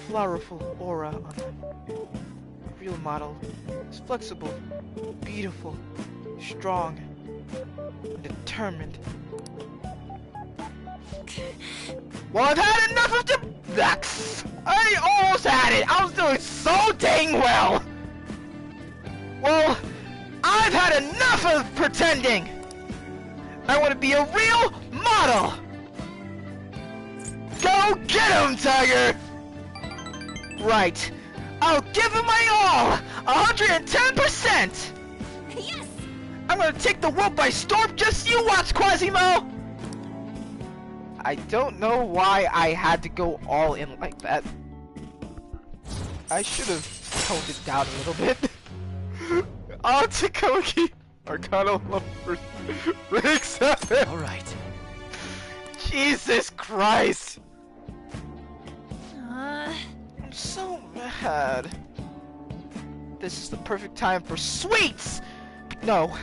flowerful aura on them. A real model is flexible, beautiful, strong, and determined. Well, I've had enough of the... I almost had it! I was doing so dang well! Well, I've had enough of pretending! I want to be a real model! Go get him, Tiger! Right. I'll give him my all! 110%! Yes! I'm gonna take the world by storm, just you watch, Quasimo! I don't know why I had to go all in like that. I should have toned it down a little bit. Oh, Takoki! Arcana Lovers. Rig 7! Alright. Jesus Christ! Uh, I'm so mad. This is the perfect time for sweets! No,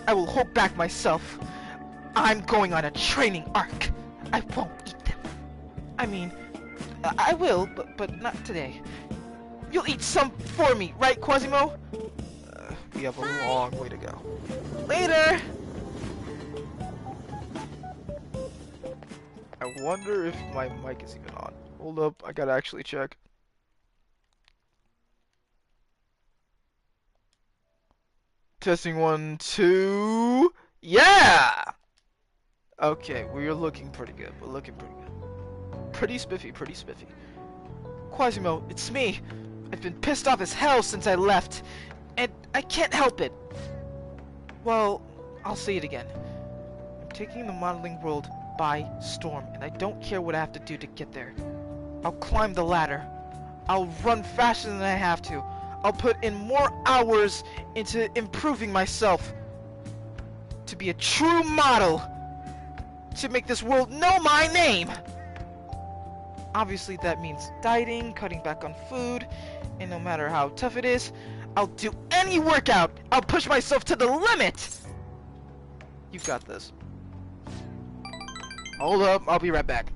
I will hold back myself. I'm going on a training arc. I won't eat them. I mean, I will, but not today. You'll eat some for me, right, Quasimo? We have a long way to go. Later! I wonder if my mic is even on. Hold up, I gotta actually check. Testing 1, 2... Yeah! Okay, we're looking pretty good. We're looking pretty good. Pretty spiffy, pretty spiffy. Quasimo, it's me. I've been pissed off as hell since I left, and I can't help it. Well, I'll say it again. I'm taking the modeling world by storm, and I don't care what I have to do to get there. I'll climb the ladder. I'll run faster than I have to. I'll put in more hours into improving myself to be a true model, to make this world know my name. Obviously that means dieting, cutting back on food, and no matter how tough it is, I'll do any workout. I'll push myself to the limit. You got this. Hold up, I'll be right back.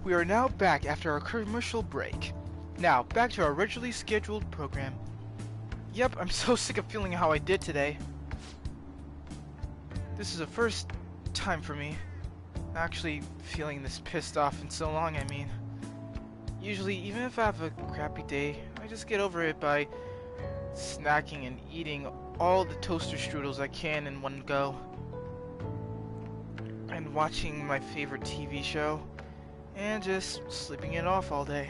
We are now back after our commercial break. Now, back to our originally scheduled program. Yep, I'm so sick of feeling how I did today. This is the first time for me actually feeling this pissed off in so long, I mean. Usually, even if I have a crappy day, I just get over it by snacking and eating all the toaster strudels I can in one go. And watching my favorite TV show. And just sleeping it off all day.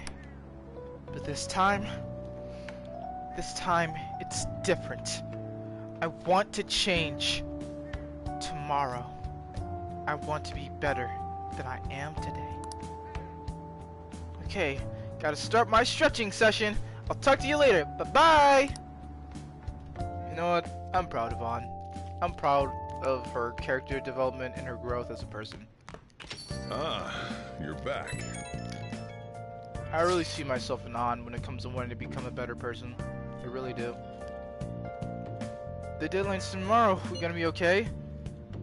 But this time, it's different. I want to change tomorrow. I want to be better than I am today. Okay, gotta start my stretching session. I'll talk to you later. Bye-bye! You know what? I'm proud of Ann. I'm proud of her character development and her growth as a person. Ah, you're back. I really see myself in Ann when it comes to wanting to become a better person. I really do. The deadline's tomorrow. We gonna be okay?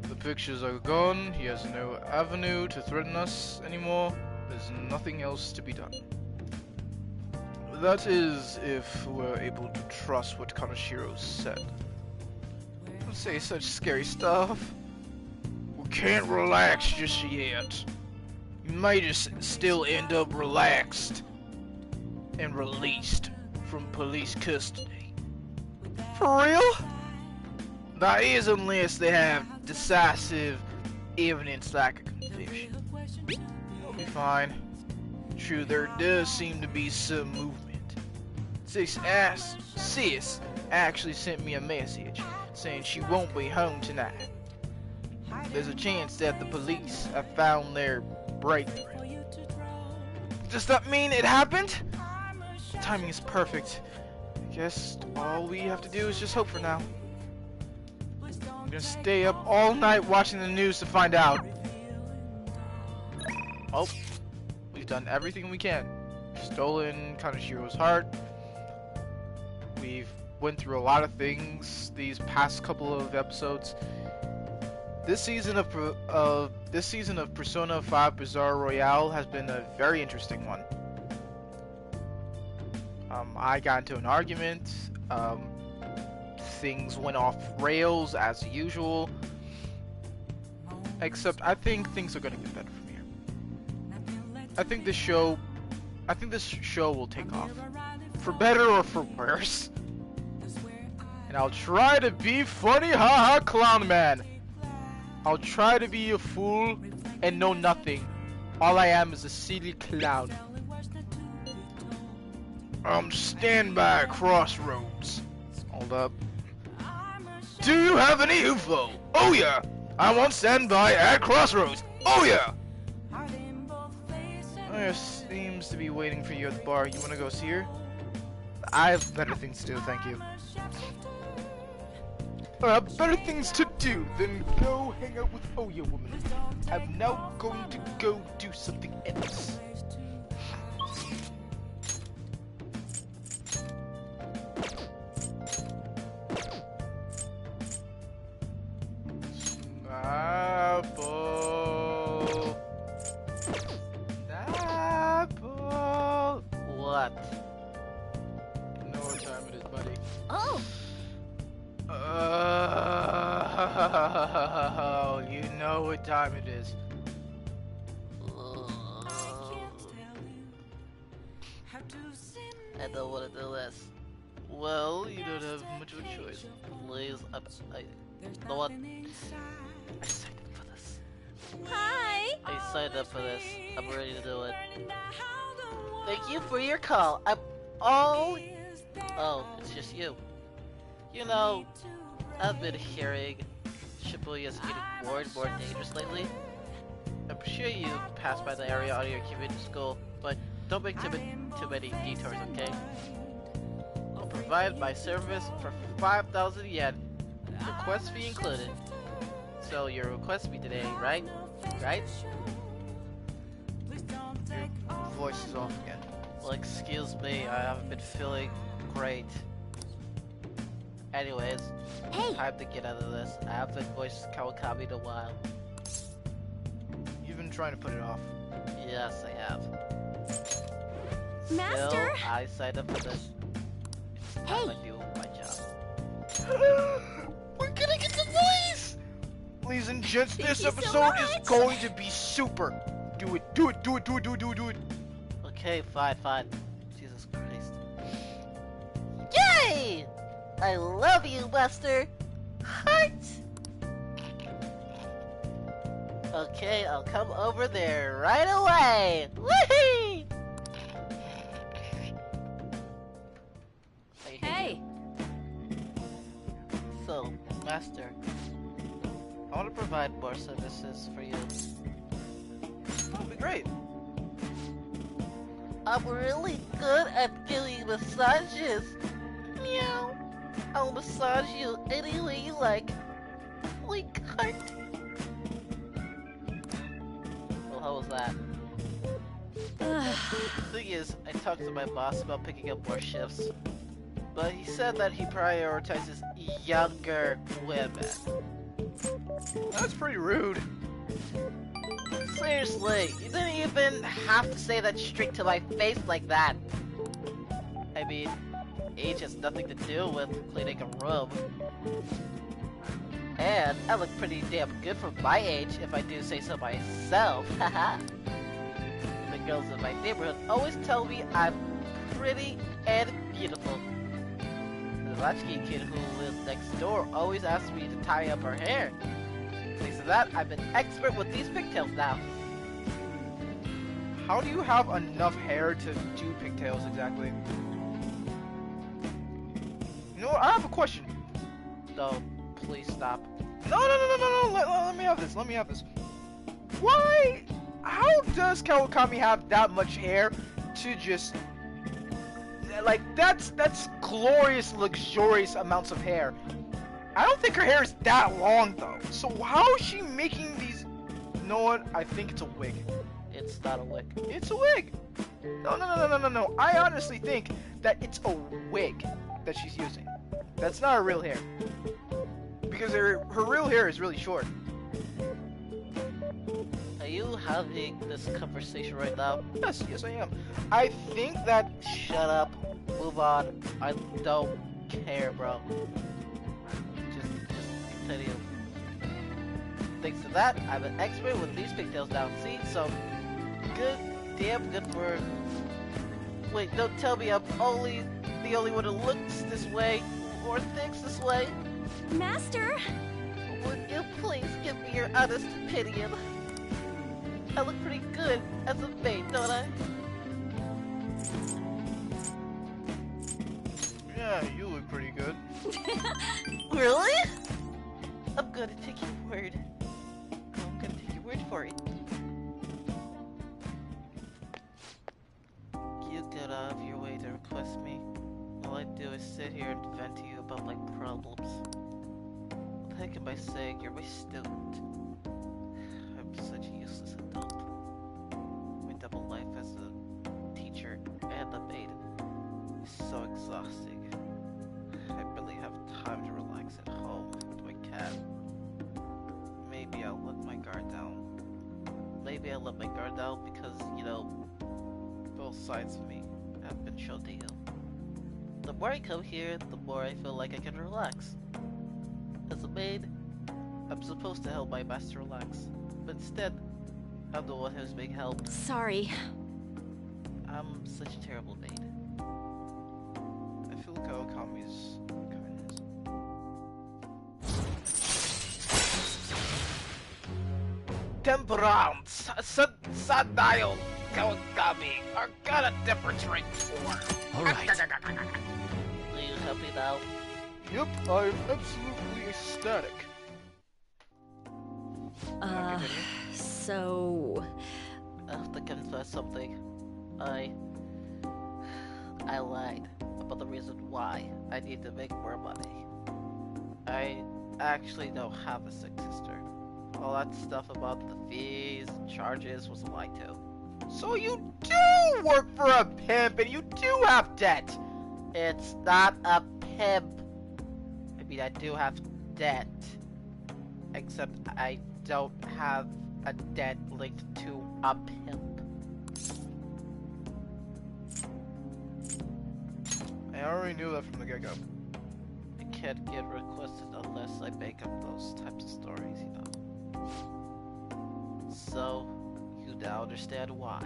The pictures are gone. He has no avenue to threaten us anymore. There's nothing else to be done. That is, if we're able to trust what Kaneshiro said. Don't say such scary stuff. We can't relax just yet. You may just still end up relaxed and released from police custody. For real? That is, unless they have decisive evidence like a confession. You'll be fine. True, there does seem to be some movement. Sis actually sent me a message saying she won't be home tonight. There's a chance that the police have found their breakthrough. Does that mean it happened? Timing is perfect. I guess all we have to do is just hope for now. I'm gonna stay up all night watching the news to find out. Oh, we've done everything we can. Stolen Kaneshiro's heart. We've went through a lot of things these past couple of episodes. This season of Persona 5 Bizarre Royale has been a very interesting one. I got into an argument. Things went off rails as usual. Except I think things are gonna get better from here. I think this show will take off. For better or for worse. And I'll try to be funny, haha, clown man. I'll try to be a fool and know nothing. All I am is a silly clown. Stand by crossroads. Hold up. Do you have any info? Oh yeah! I'm on standby at crossroads. Oh yeah! There seems to be waiting for you at the bar. You wanna go see her? I have better things to do, thank you. I have better things to do than go hang out with Oya woman. I'm now going to go do something else. Apple. Apple. What? You know what time it is, buddy. Oh, Oh, you know what time it is. I don't want to do this. Well, you don't have much of a choice. Please, you know what? I signed up for this. hi. I signed up for this. I'm ready to do it. Thank you for your call. Oh, it's just you. You know, I've been hearing Shibuya's getting more and more dangerous lately. I'm sure you passed by the area on your commute to school, but don't make too many detours, okay? I'll provide my service for 5,000 yen, request fee included. So your request fee today, right? Right? Your voice is off again. Well, excuse me, I haven't been feeling great. Anyways, Hey. time to get out of this. I haven't voiced Kawakami in a while. You've been trying to put it off. Yes, I have. Master? Still, I signed up for this. It's time I do my job. We're gonna get the voice! Ladies and gents, Thank this you so episode is much. going to be super. Do it, do it, do it, do it, do it, do it, do it. Okay, fine. Jesus Christ. Yay! I love you, Master. Heart! Okay, I'll come over there right away. Whee! Hey. So, Master, I want to provide more services for you. That'd be great. I'm really good at giving massages. Meow. I'll massage you any way you like. Like heart. Well, how was that? The thing is, I talked to my boss about picking up more shifts, but he said that he prioritizes younger women. That's pretty rude. Seriously, you didn't even have to say that straight to my face like that. I mean, age has nothing to do with cleaning a room. And I look pretty damn good for my age, if I do say so myself. Haha. The girls in my neighborhood always tell me I'm pretty and beautiful. The latchkey kid who lives next door always asks me to tie up her hair. Thanks to that, I'm an expert with these pigtails now. How do you have enough hair to do pigtails exactly? You know what? I have a question. No, please stop. No. Let me have this. Let me have this. Why? How does Kawakami have that much hair to just like that's glorious, luxurious amounts of hair? I don't think her hair is that long though. So how is she making these? You know what? I think it's a wig. It's not a lick. It's a wig. No. I honestly think that it's a wig that she's using. That's not her real hair. Because her real hair is really short. Are you having this conversation right now? Yes, I am. I think that Shut up. Move on. I don't care, bro. Just continue. Thanks to that, I'm an expert with these pigtails now. See, so good, damn good for. Wait, don't tell me I'm the only one who looks this way or thinks this way. Master? Would you please give me your honest opinion? I look pretty good as a maid, don't I? yeah, you look pretty good. Really? I'm gonna take your word. I'm gonna take your word for it. You get out of your way to request me. All I do is sit here and vent to you about my problems. What the heck am I saying? You're my student. I'm such a useless adult. My double life as a teacher and a maid is so exhausting. I barely have time to relax at home with my cat. Maybe I'll let my guard down. Maybe I'll let my guard down because, you know, both sides of me have been shown to you. The more I come here, the more I feel like I can relax. As a maid, I'm supposed to help my master relax, but instead, I'm the one who's being helped. Sorry. I'm such a terrible maid. I feel Kawakami's kindness. Temperance, Sadayo, Kawakami, are gonna demonstrate for. All right. Do you help me now? Yep, I'm absolutely ecstatic. So... I have to confess something. I lied about the reason why I need to make more money. I actually don't have a sick sister. All that stuff about the fees and charges was a lie too. So you do work for a pimp and you do have debt. It's not a pimp. I mean, I do have debt. Except I don't have a debt linked to a pimp. I already knew that from the get-go. It can't get requested unless I make up those types of stories, you know. So, you now understand why.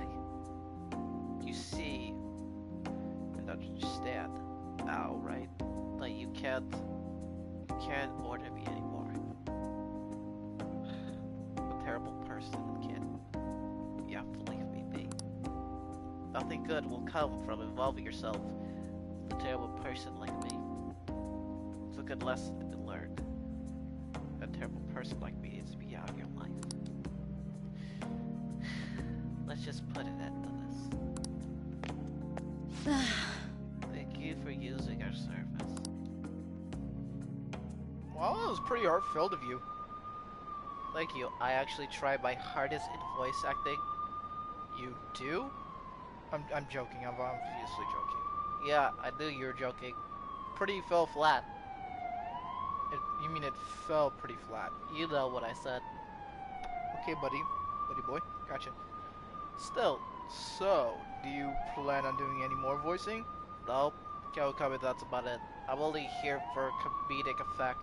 You see and understand now, right? Like you can't order me anymore. I'm a terrible person, kid. You have to leave me be. Nothing good will come from involving yourself with a terrible person like me. It's a good lesson to be learned. A terrible person like me needs to be out of your life. Let's just put an end to this. Thank you for using our service. Well, it was pretty heartfelt of you. Thank you. I actually tried my hardest in voice acting. You do? I'm joking. I'm obviously joking. Yeah, I knew you were joking. Pretty fell flat. You mean it fell pretty flat? You know what I said. Okay, buddy boy. Gotcha. Still, So, do you plan on doing any more voicing? nope. Kawakami, that's about it. I'm only here for comedic effect,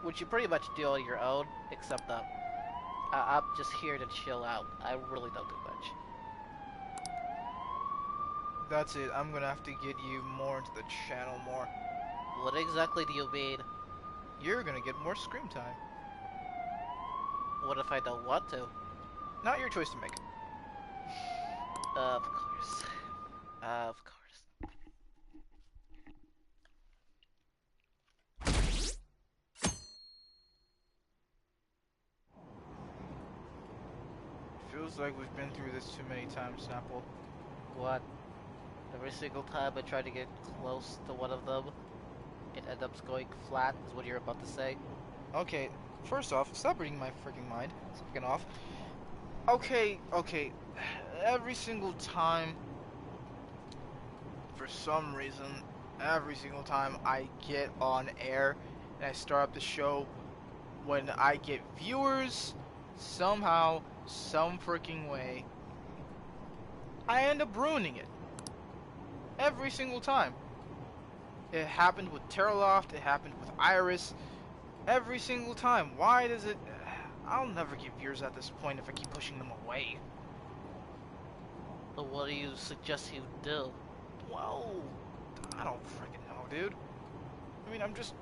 which you pretty much do on your own, except that I'm just here to chill out. I really don't do much. That's it. I'm gonna have to get you more into the channel more. What exactly do you mean? You're gonna get more screen time. What if I don't want to? Not your choice to make. Of course. Of course. Feels like we've been through this too many times, Snapple. What? Every single time I try to get close to one of them, it ends up going flat, is what you're about to say? Okay, first off, stop reading my freaking mind. Second off, okay. Every single time, for some reason, every single time I get on air and I start up the show, when I get viewers, somehow, some freaking way, I end up ruining it. Every single time. It happened with Terraloft, it happened with Iris, every single time. Why does it... I'll never get viewers at this point if I keep pushing them away. So what do you suggest you do? Well, I don't freaking know, dude. I mean, I'm just...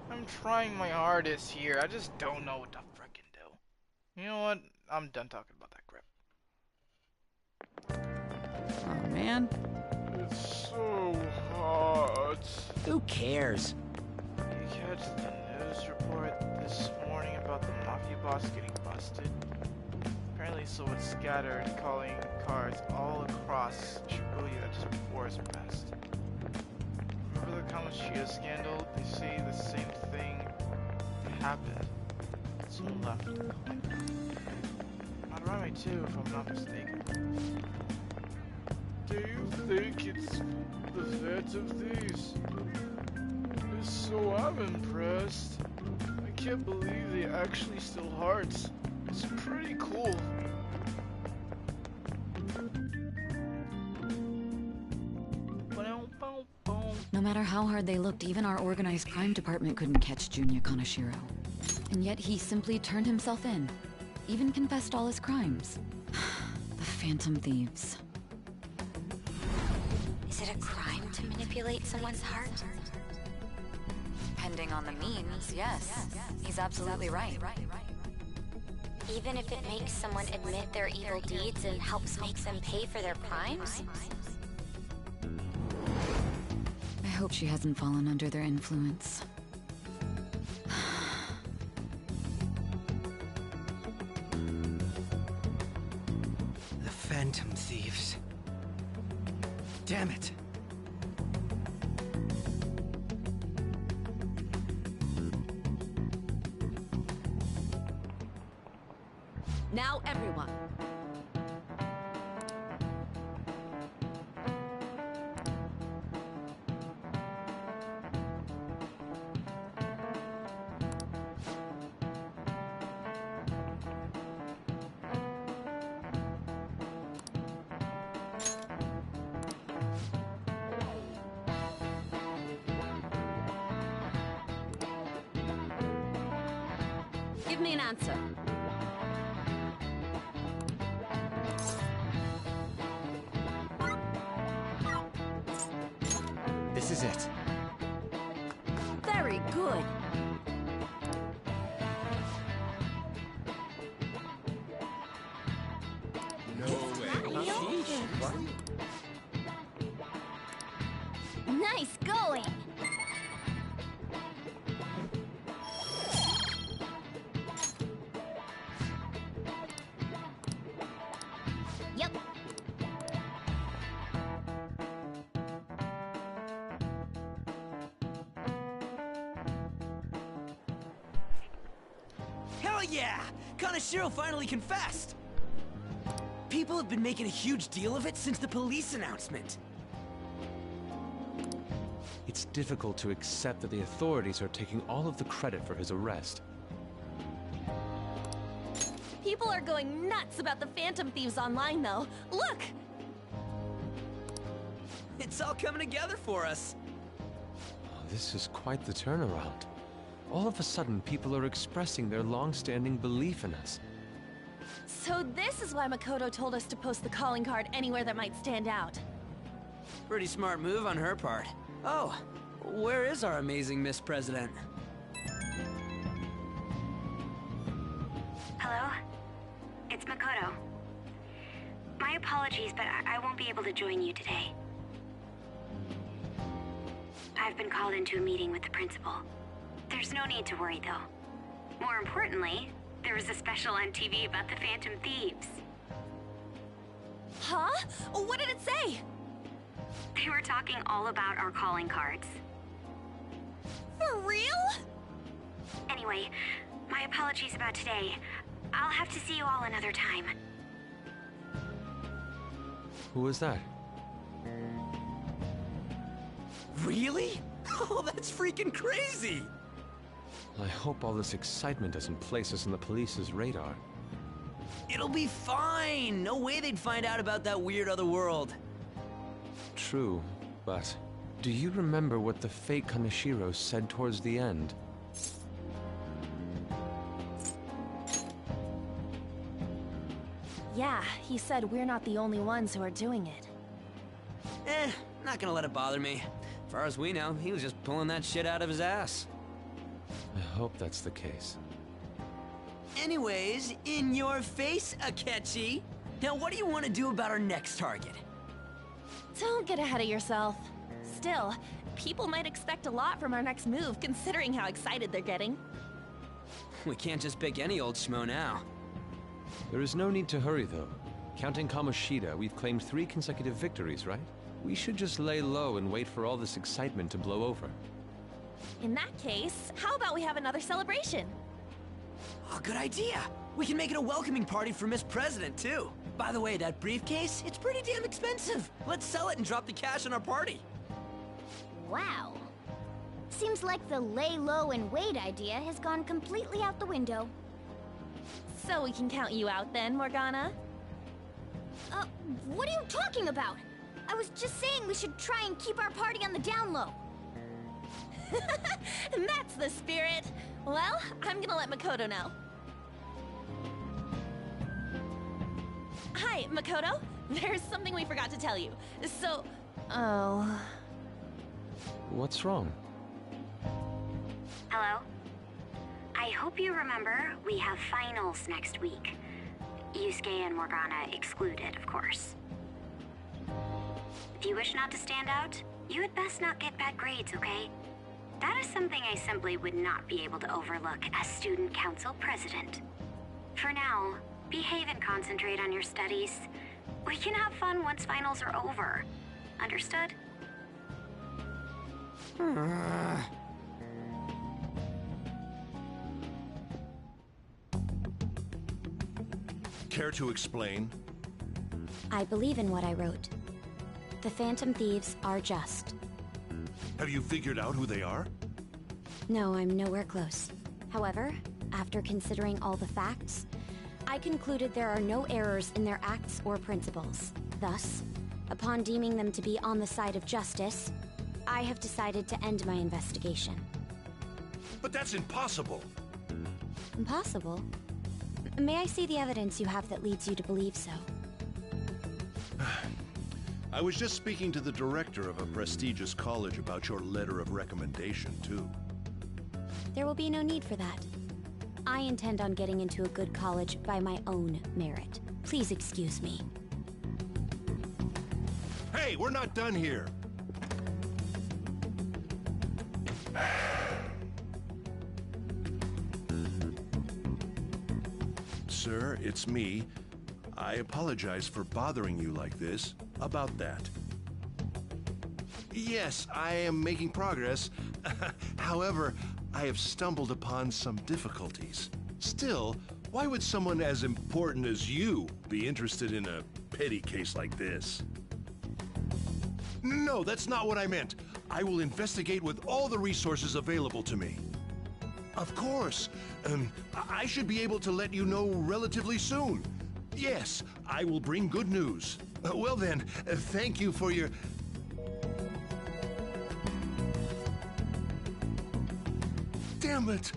I'm trying my hardest here. I just don't know what to freaking do. You know what? I'm done talking about that crap. Oh man, It's so hot. who cares? You catch the news report this morning about the mafia boss getting busted? Apparently someone scattered calling cards all across Shibuya just before his arrest. Remember the Kamoshida scandal? They say the same thing happened. So left the coin. On runway 2, if I'm not mistaken. Do you think it's the Phantom Thieves? If so, I'm impressed. I can't believe they actually steal hearts. It's pretty cool. No matter how hard they looked, even our organized crime department couldn't catch Junya Kanashiro. And yet he simply turned himself in. Even confessed all his crimes. The Phantom Thieves. Is it a crime to manipulate someone's heart? Depending on the means, yes. He's absolutely right. Even if it makes someone admit their evil deeds and helps make them pay for their crimes? I hope she hasn't fallen under their influence. The Phantom Thieves. Damn it. Now everyone. Give me an answer. This is it. Very good. No way. Nice going! Yep. Hell yeah! Kaneshiro finally confessed! People have been making a huge deal of it since the police announcement. It's difficult to accept that the authorities are taking all of the credit for his arrest. People are going nuts about the Phantom Thieves online, though. Look! It's all coming together for us. Oh, this is quite the turnaround. All of a sudden, people are expressing their long-standing belief in us. So this is why Makoto told us to post the calling card anywhere that might stand out. Pretty smart move on her part. Oh, where is our amazing Miss President? Hello? It's Makoto. My apologies, but I won't be able to join you today. I've been called into a meeting with the principal. There's no need to worry, though. More importantly, there was a special on TV about the Phantom Thieves. Huh? What did it say? They were talking all about our calling cards. For real? Anyway, my apologies about today. I'll have to see you all another time. Who was that? Really? Oh, that's freaking crazy! I hope all this excitement doesn't place us on the police's radar. It'll be fine! No way they'd find out about that weird other world. True, but do you remember what the fake Kaneshiro said towards the end? Yeah, he said we're not the only ones who are doing it. Not gonna let it bother me. As far as we know, he was just pulling that shit out of his ass. I hope that's the case. Anyways, in your face, Akechi. Now what do you want to do about our next target? Don't get ahead of yourself. Still, people might expect a lot from our next move, considering how excited they're getting. We can't just pick any old schmo now. There is no need to hurry, though. Counting Kamoshida, we've claimed 3 consecutive victories, right? We should just lay low and wait for all this excitement to blow over. In that case, how about we have another celebration? Oh, good idea. We can make it a welcoming party for Miss President, too. By the way, that briefcase, it's pretty damn expensive. Let's sell it and drop the cash on our party. Wow. Seems like the lay low and wait idea has gone completely out the window. So we can count you out then, Morgana? What are you talking about? I was just saying we should try and keep our party on the down low. That's the spirit. Well, I'm gonna let Makoto know. Hi, Makoto. There's something we forgot to tell you. So... Oh... What's wrong? Hello? I hope you remember we have finals next week. Yusuke and Morgana excluded, of course. If you wish not to stand out, you had best not get bad grades, okay? That is something I simply would not be able to overlook as student council president. For now, behave and concentrate on your studies. We can have fun once finals are over. Understood? Care to explain? I believe in what I wrote. The Phantom Thieves are just. Have you figured out who they are? No, I'm nowhere close. However, after considering all the facts, I concluded there are no errors in their acts or principles. Thus, upon deeming them to be on the side of justice, I have decided to end my investigation. But that's impossible. impossible. May I see the evidence you have that leads you to believe so? I was just speaking to the director of a prestigious college about your letter of recommendation, too. There will be no need for that. I intend on getting into a good college by my own merit. Please excuse me. Hey, we're not done here! Sir, it's me. I apologize for bothering you like this about that. Yes, I am making progress. However, I have stumbled upon some difficulties. Still, why would someone as important as you be interested in a petty case like this? No, that's not what I meant. I will investigate with all the resources available to me. Of course. I should be able to let you know relatively soon. Yes, I will bring good news. Well then, thank you for your... Damn it!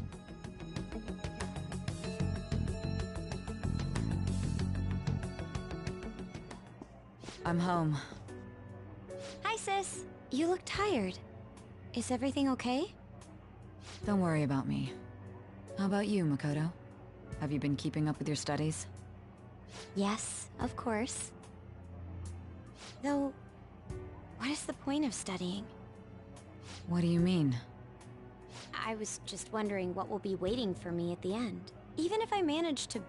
I'm home. Hi, sis. You look tired. Is everything okay? Don't worry about me. How about you, Makoto? Have you been keeping up with your studies? Yes, of course. Though, what is the point of studying? What do you mean? I was just wondering what will be waiting for me at the end. Even if I manage to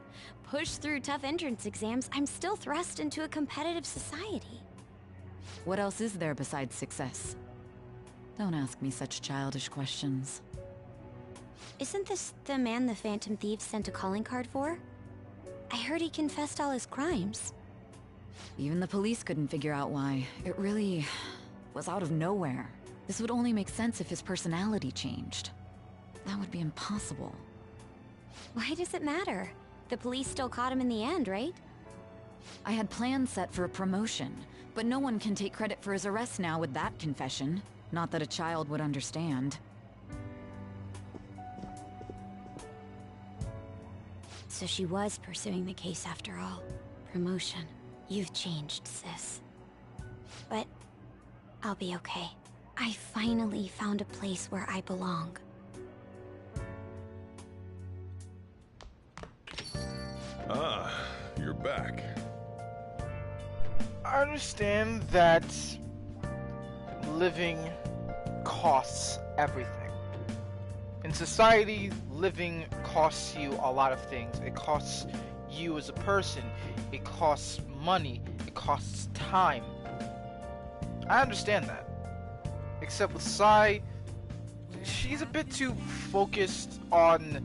push through tough entrance exams, I'm still thrust into a competitive society. What else is there besides success? Don't ask me such childish questions. Isn't this the man the Phantom Thieves sent a calling card for? I heard he confessed all his crimes. Even the police couldn't figure out why. It really was out of nowhere. This would only make sense if his personality changed. That would be impossible. Why does it matter? The police still caught him in the end, right? I had plans set for a promotion, but no one can take credit for his arrest now with that confession. Not that a child would understand. So she was pursuing the case after all. Promotion. You've changed, sis. But I'll be okay. I finally found a place where I belong. Ah, you're back. I understand that living costs everything. In society, living costs you a lot of things. It costs you as a person. It costs money. It costs time. I understand that. Except with Sai, she's a bit too focused on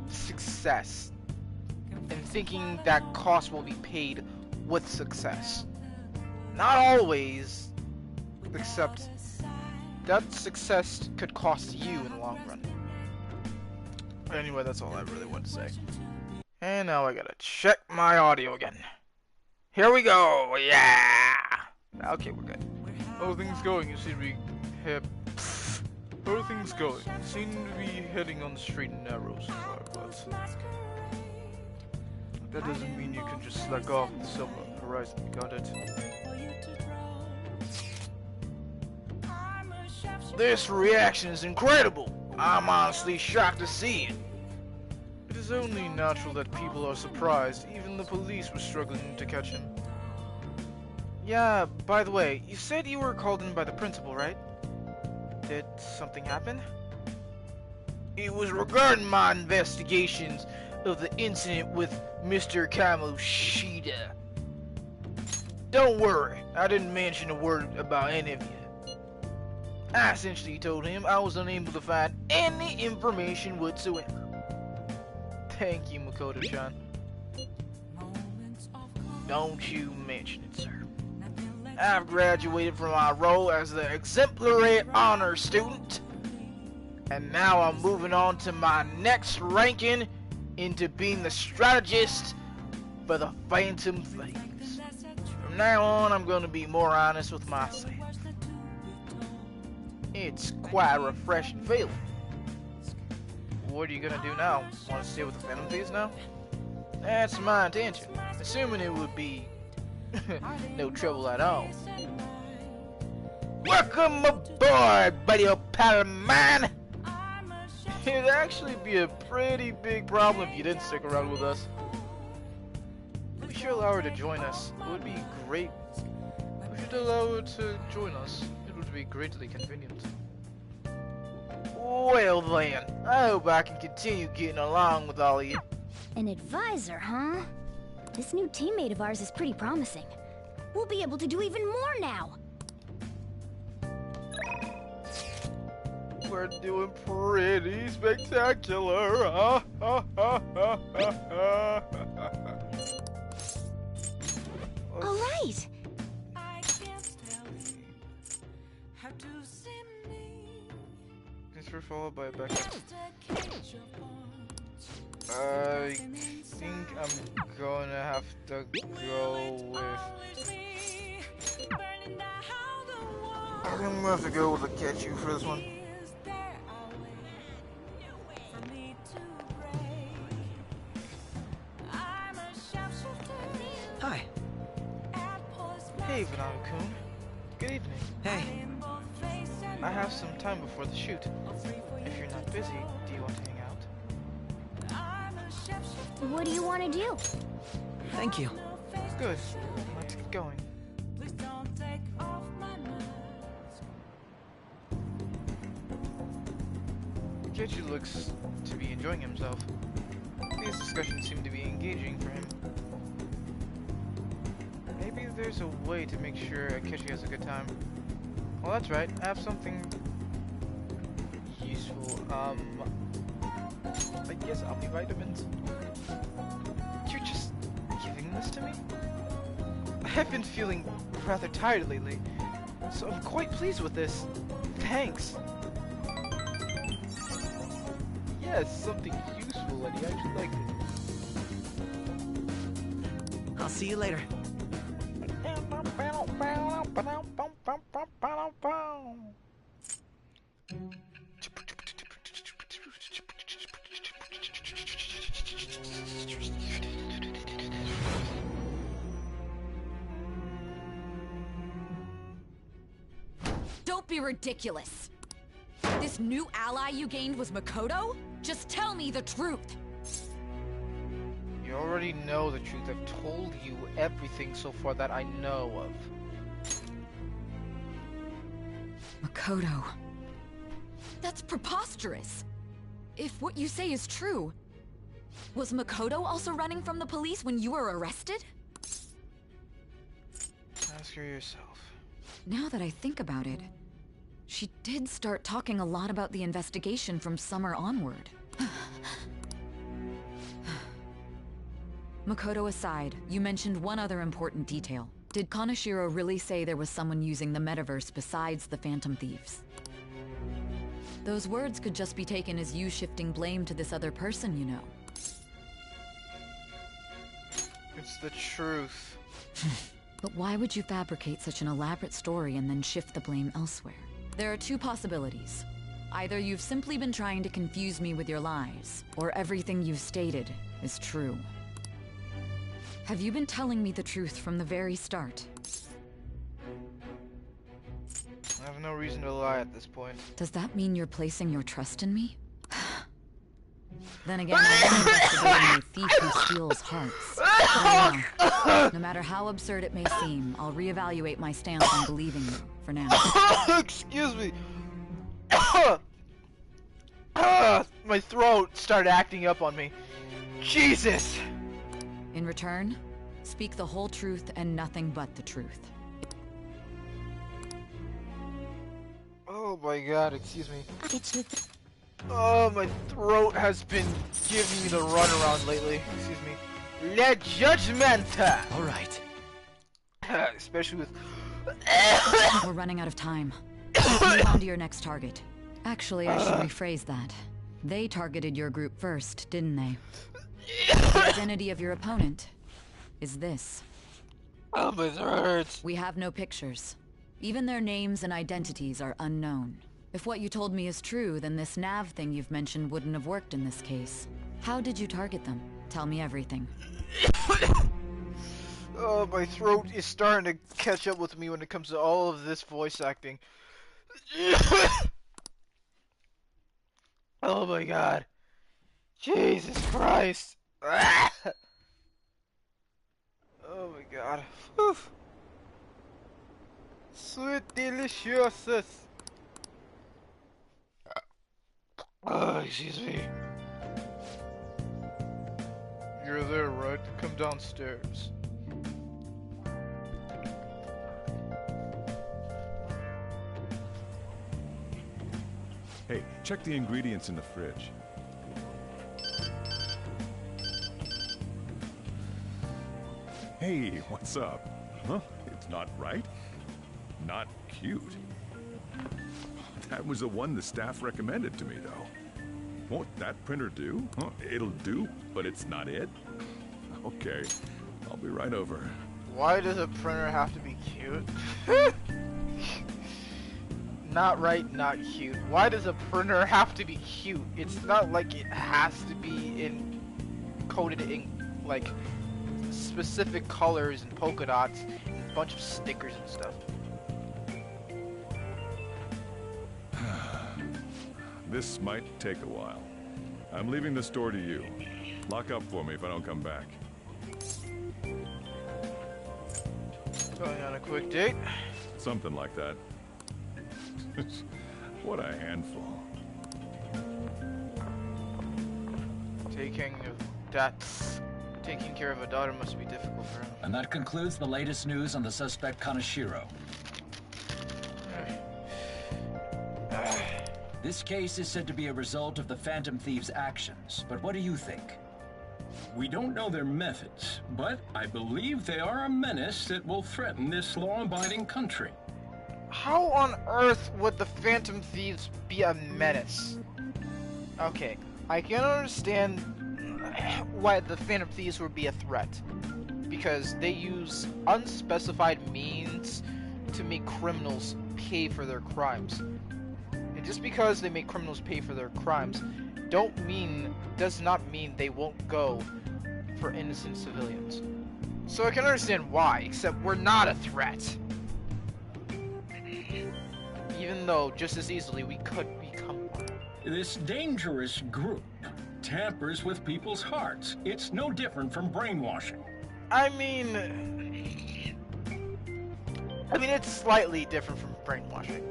success and thinking that cost will be paid with success. Not always, except that success could cost you in the long run. Anyway, that's all I really want to say. And now I gotta check my audio again. Here we go, yeah! Okay, we're good. How are things going? You seem to be how are things going? You seem to be heading on the straight and narrow so far, but that doesn't mean you can just slack off the silver horizon, you got it? This reaction is incredible! I'm honestly shocked to see it. It is only natural that people are surprised. Even the police were struggling to catch him. Yeah, by the way, you said you were called in by the principal, right? Did something happen? It was regarding my investigations of the incident with Mr. Kamoshida. Don't worry, I didn't mention a word about any of you. I essentially told him I was unable to find any information whatsoever. Thank you, Makoto-chan. Don't you mention it, sir. I've graduated from my role as the exemplary honor student, and now I'm moving on to my next ranking into being the strategist for the Phantom Thieves. From now on, I'm going to be more honest with myself. It's quite a refreshing feeling. what are you gonna do now? Want to stay with the Phantom Thieves now? That's my intention. Assuming it would be no trouble at all. Welcome aboard, buddy old pal of mine! It'd actually be a pretty big problem if you didn't stick around with us. We should allow her to join us. It would be great. We should allow her to join us. It would be greatly convenient. Well then, I hope I can continue getting along with all of you. An advisor, huh? This new teammate of ours is pretty promising. We'll be able to do even more now. We're doing pretty spectacular. All right. Transfer followed by a backup. I think I'm gonna have to go with. I'm gonna have to go with a catch you for this one. Hi. Hey, Banana-kun. Good evening. Hey. I have some time before the shoot. If you're not busy, do you want to hang out? What do you want to do? Thank you. Good. Let's get going. Kechi looks to be enjoying himself. These discussions seem to be engaging for him. Maybe there's a way to make sure Kechi has a good time. Well, that's right. I have something useful. I guess vitamins. You're just giving this to me? I've been feeling rather tired lately, so I'm quite pleased with this. Thanks. Yes, something useful, and he actually liked it. I'll see you later. Don't be ridiculous. This new ally you gained was Makoto? Just tell me the truth. You already know the truth. I've told you everything so far that I know of. Makoto. That's preposterous. If what you say is true, was Makoto also running from the police when you were arrested? Ask her yourself. Now that I think about it, she did start talking a lot about the investigation from summer onward. Makoto aside, you mentioned one other important detail. Did Kaneshiro really say there was someone using the metaverse besides the Phantom Thieves? Those words could just be taken as you shifting blame to this other person, you know. It's the truth. But why would you fabricate such an elaborate story and then shift the blame elsewhere? There are two possibilities. Either you've simply been trying to confuse me with your lies, or everything you've stated is true. Have you been telling me the truth from the very start? I have no reason to lie at this point. Does that mean you're placing your trust in me? Then again, I'm investigating a thief who steals hearts. Oh, no matter how absurd it may seem, I'll reevaluate my stance on believing you, for now. Excuse me. My throat started acting up on me. Jesus! In return, speak the whole truth and nothing but the truth. Oh my god, excuse me. It's with Oh, my throat has been giving me the runaround lately. Excuse me. La Judgmenta! Alright. Especially with... We're running out of time. Move on to your next target. Actually, I should rephrase that. They targeted your group first, didn't they? The identity of your opponent is this. Oh, my throat hurts. We have no pictures. Even their names and identities are unknown. If what you told me is true, then this nav thing you've mentioned wouldn't have worked in this case. How did you target them? Tell me everything. Oh, my throat is starting to catch up with me when it comes to all of this voice acting. Oh my god. Jesus Christ. Oh my god. Whew. Sweet deliciousness. Oh, excuse me. You're there, right? Come downstairs. Hey, check the ingredients in the fridge. Hey, what's up? Huh? It's not right? Not cute. That was the one the staff recommended to me, though. Won't that printer do? Huh? It'll do, but it's not it? Okay, I'll be right over. Why does a printer have to be cute? Not right, not cute. Why does a printer have to be cute? It's not like it has to be coded in like specific colors and polka dots and a bunch of stickers and stuff. This might take a while. I'm leaving the store to you. Lock up for me if I don't come back. Going on a quick date? Something like that. What a handful. Taking care of a daughter must be difficult for him. And that concludes the latest news on the suspect Kaneshiro. This case is said to be a result of the Phantom Thieves' actions, but what do you think? We don't know their methods, but I believe they are a menace that will threaten this law-abiding country. How on earth would the Phantom Thieves be a menace? Okay, I can understand why the Phantom Thieves would be a threat. Because they use unspecified means to make criminals pay for their crimes. And just because they make criminals pay for their crimes does not mean they won't go for innocent civilians. So I can understand why, except we're not a threat. Even though just as easily we could become one. This dangerous group tampers with people's hearts. It's no different from brainwashing. I mean, it's slightly different from brainwashing.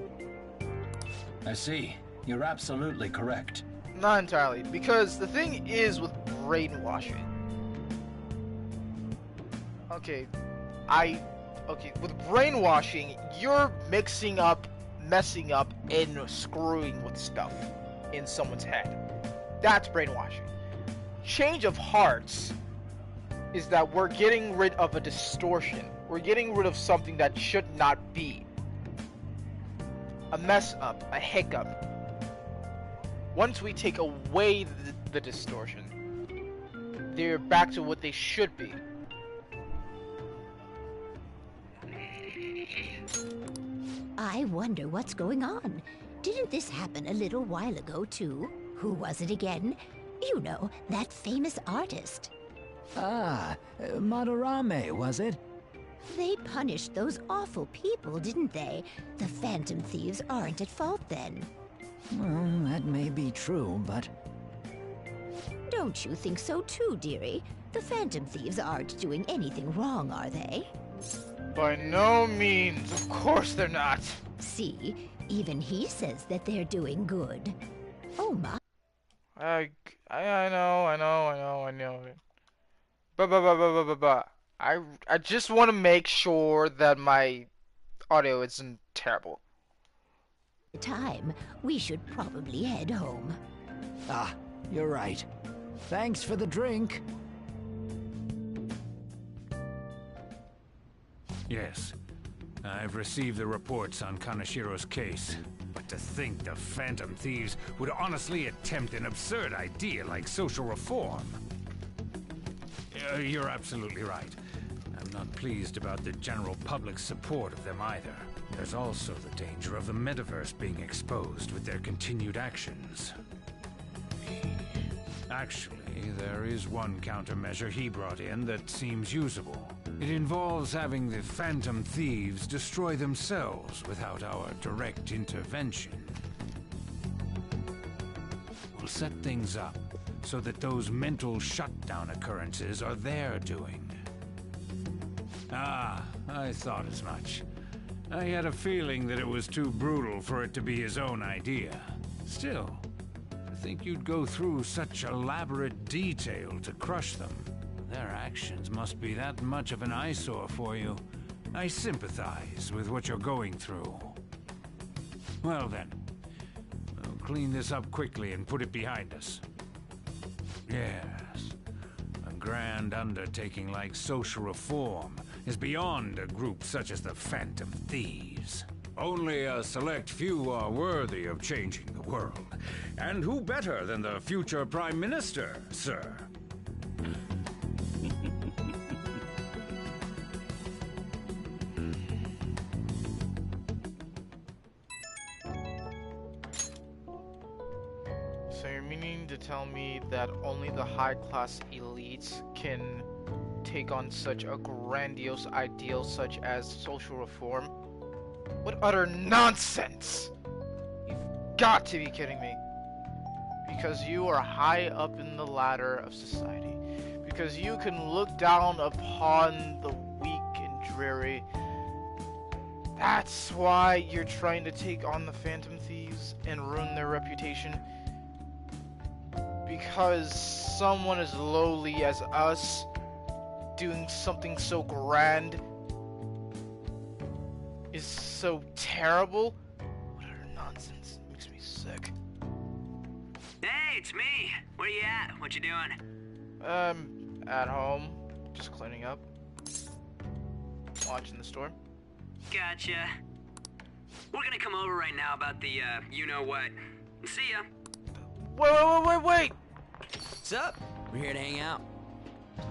I see. You're absolutely correct. Not entirely, because the thing is with brainwashing. Okay, with brainwashing, you're messing up, and screwing with stuff in someone's head. That's brainwashing. Change of hearts is that we're getting rid of a distortion. We're getting rid of something that should not be. A mess up, a hiccup. Once we take away the distortion, they're back to what they should be. I wonder what's going on. Didn't this happen a little while ago, too? Who was it again? You know, that famous artist. Ah, Madarame, was it? They punished those awful people, didn't they? The Phantom Thieves aren't at fault then. Well, that may be true, but... Don't you think so too, dearie? The Phantom Thieves aren't doing anything wrong, are they? By no means. Of course they're not. See, even he says that they're doing good. Oh my... I know. But I just want to make sure that my audio isn't terrible. Time, we should probably head home. Ah, you're right. Thanks for the drink. Yes, I've received the reports on Kaneshiro's case. But to think the Phantom Thieves would honestly attempt an absurd idea like social reform. You're absolutely right. I'm not pleased about the general public's support of them either. There's also the danger of the metaverse being exposed with their continued actions. Actually, there is one countermeasure he brought in that seems usable. It involves having the Phantom Thieves destroy themselves without our direct intervention. We'll set things up so that those mental shutdown occurrences are their doing. Ah, I thought as much. I had a feeling that it was too brutal for it to be his own idea. Still, to think you'd go through such elaborate detail to crush them. Their actions must be that much of an eyesore for you. I sympathize with what you're going through. Well then, we'll clean this up quickly and put it behind us. Yes, a grand undertaking like social reform is beyond a group such as the Phantom Thieves. Only a select few are worthy of changing the world. And who better than the future Prime Minister, sir? So you're meaning to tell me that only the high-class elites can take on such a grandiose ideal such as social reform? What utter nonsense! You've got to be kidding me. Because you are high up in the ladder of society. Because you can look down upon the weak and dreary. That's why you're trying to take on the Phantom Thieves and ruin their reputation? Because someone as lowly as us doing something so grand is so terrible? What utter nonsense. It makes me sick. Hey, it's me. Where you at? What you doing? At home. Just cleaning up. Watching the store. Gotcha. We're gonna come over right now about the, you-know-what. See ya. Wait! What's up? We're here to hang out.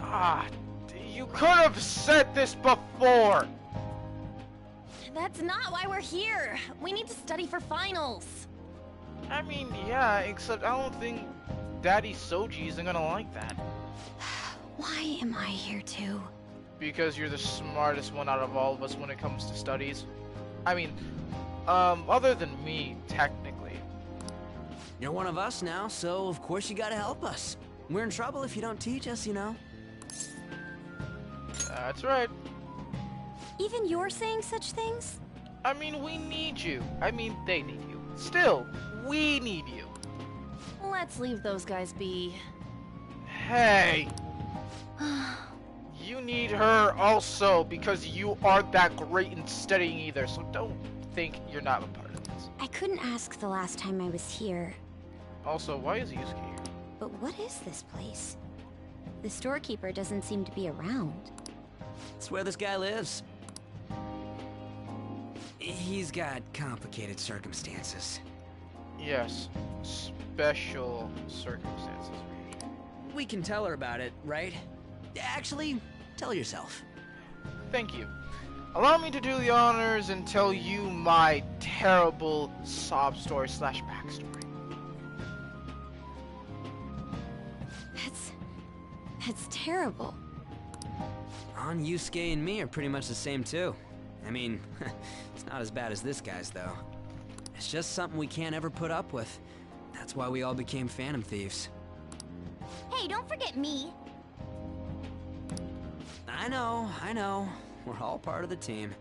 Ah, you could have said this before! That's not why we're here. We need to study for finals. I mean, yeah, except I don't think Daddy Soji isn't gonna like that. Why am I here too? Because you're the smartest one out of all of us when it comes to studies. I mean, other than me, technically. You're one of us now, so of course you gotta help us. We're in trouble if you don't teach us, you know. That's right. Even you're saying such things? I mean, we need you. I mean, they need you. Still, we need you. Let's leave those guys be. Hey! You need her also, because you aren't that great in studying either, so don't think you're not a part of this. I couldn't ask the last time I was here. Also, why is Yusuke here? But what is this place? The storekeeper doesn't seem to be around. It's where this guy lives. He's got complicated circumstances. Yes, special circumstances. We can tell her about it, right? Actually, tell yourself. Thank you. Allow me to do the honors and tell you my terrible sob story / backstory. That's terrible. On Yusuke and me are pretty much the same too. I mean, it's not as bad as this guy's though. It's just something we can't ever put up with. That's why we all became Phantom Thieves. Hey, don't forget me. I know. We're all part of the team.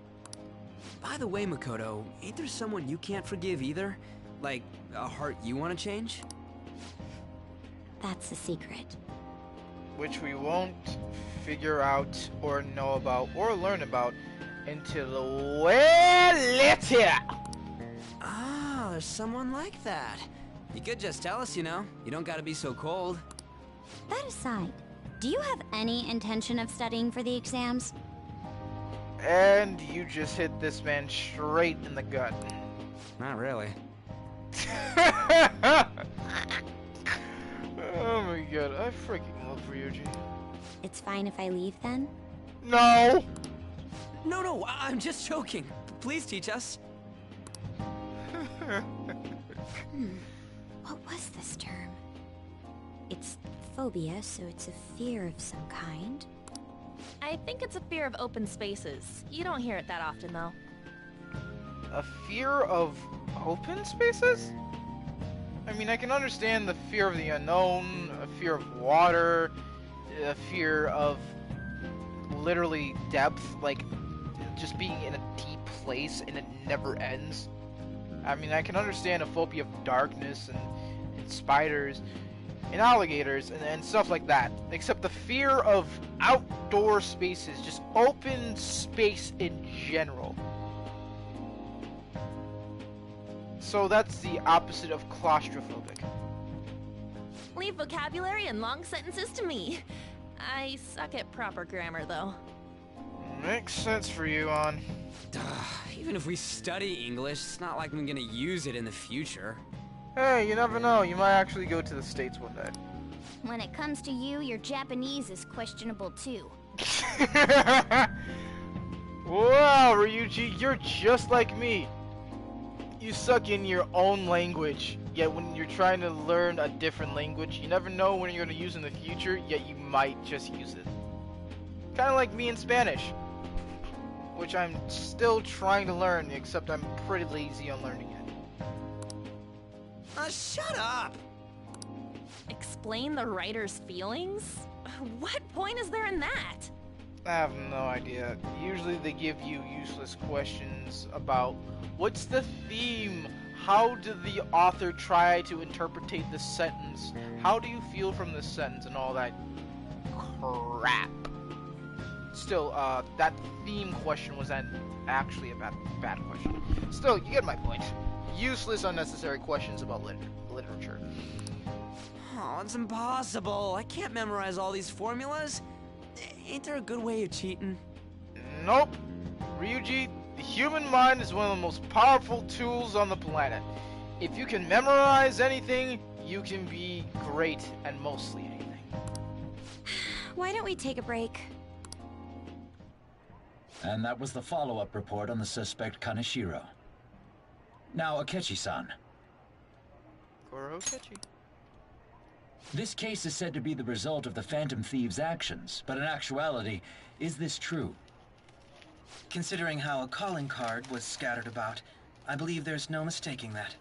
By the way, Makoto, ain't there someone you can't forgive either? Like, a heart you want to change? That's a secret. Which we won't figure out or know about or learn about until way later. Ah, there's someone like that. You could just tell us, you know. You don't gotta be so cold. That aside, do you have any intention of studying for the exams? And you just hit this man straight in the gut. Not really. Oh my god, I freaking love Ryuji. It's fine if I leave then? No! No, I'm just joking. Please teach us. What was this term? It's phobia, so it's a fear of some kind. I think it's a fear of open spaces. You don't hear it that often, though. A fear of open spaces? I mean, I can understand the fear of the unknown, a fear of water, a fear of literally depth, like just being in a deep place and it never ends. I mean, I can understand a phobia of darkness and spiders and alligators and stuff like that. Except the fear of outdoor spaces, just open space in general. So that's the opposite of claustrophobic. Leave vocabulary and long sentences to me. I suck at proper grammar, though. Makes sense for you, On. Even if we study English, it's not like I'm gonna use it in the future. Hey, you never know. You might actually go to the States one day. When it comes to you, your Japanese is questionable too. Wow, Ryuji, you're just like me. You suck in your own language, yet when you're trying to learn a different language, you never know when you're going to use it in the future, yet you might just use it. Kind of like me in Spanish, which I'm still trying to learn, except I'm pretty lazy on learning it. Shut up! Explain the writer's feelings? What point is there in that? I have no idea. Usually they give you useless questions about what's the theme? How did the author try to interpretate the sentence? How do you feel from this sentence and all that crap? Still, that theme question was actually a bad question. Still, you get my point. Useless, unnecessary questions about literature. Oh, it's impossible. I can't memorize all these formulas. Ain't there a good way of cheating? Nope. Ryuji, the human mind is one of the most powerful tools on the planet. If you can memorize anything, you can be great at mostly anything. Why don't we take a break? And that was the follow-up report on the suspect Kaneshiro. Now, Akechi-san. Goro Akechi. This case is said to be the result of the Phantom Thieves' actions, but in actuality, is this true? Considering how a calling card was scattered about, I believe there's no mistaking that.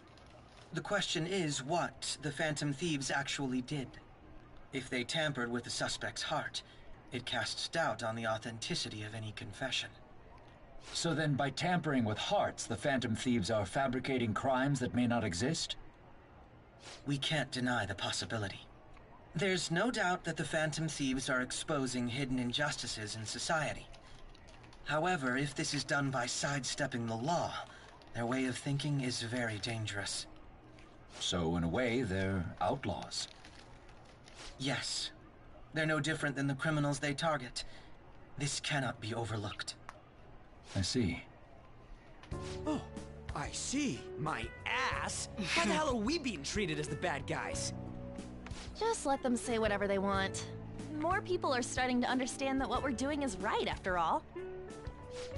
The question is what the Phantom Thieves actually did. If they tampered with the suspect's heart, it casts doubt on the authenticity of any confession. So then, by tampering with hearts, the Phantom Thieves are fabricating crimes that may not exist? We can't deny the possibility. There's no doubt that the Phantom Thieves are exposing hidden injustices in society. However, if this is done by sidestepping the law, their way of thinking is very dangerous. So, in a way, they're outlaws. Yes. They're no different than the criminals they target. This cannot be overlooked. I see. Oh, I see. My ass. How the hell are we being treated as the bad guys? Just let them say whatever they want. More people are starting to understand that what we're doing is right, after all.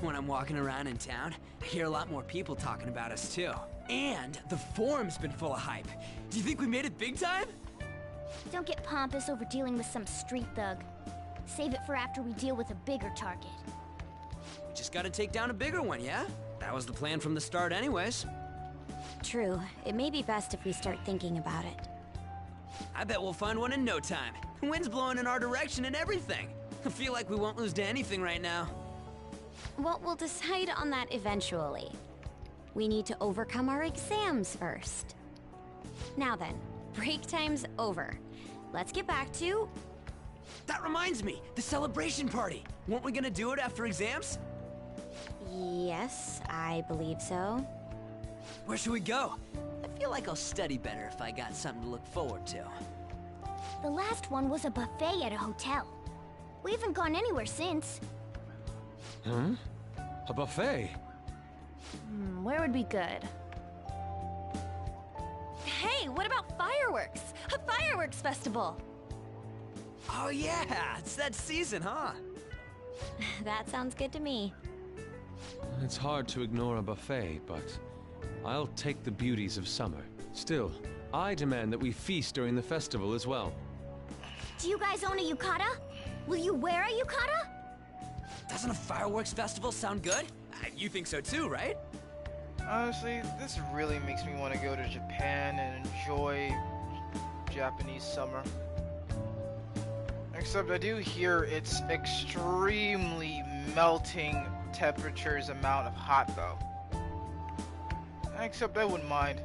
When I'm walking around in town, I hear a lot more people talking about us, too. And the forum's been full of hype. Do you think we made it big time? Don't get pompous over dealing with some street thug. Save it for after we deal with a bigger target. We just gotta take down a bigger one, yeah? That was the plan from the start anyways. True. It may be best if we start thinking about it. I bet we'll find one in no time. The wind's blowing in our direction and everything. I feel like we won't lose to anything right now. Well, we'll decide on that eventually. We need to overcome our exams first. Now then, break time's over. Let's get back to... That reminds me, the celebration party. Weren't we gonna do it after exams? Yes, I believe so. Where should we go? I feel like I'll study better if I got something to look forward to. The last one was a buffet at a hotel. We haven't gone anywhere since. Huh? A buffet? Where would be good? Hey, what about fireworks? A fireworks festival! Oh yeah, it's that season, huh? That sounds good to me. It's hard to ignore a buffet, but I'll take the beauties of summer. Still, I demand that we feast during the festival as well. Do you guys own a yukata? Will you wear a yukata? Doesn't a fireworks festival sound good? You think so too, right? Honestly, this really makes me want to go to Japan and enjoy Japanese summer. Except I do hear it's extremely melting temperatures amount of hot though. Except I wouldn't mind.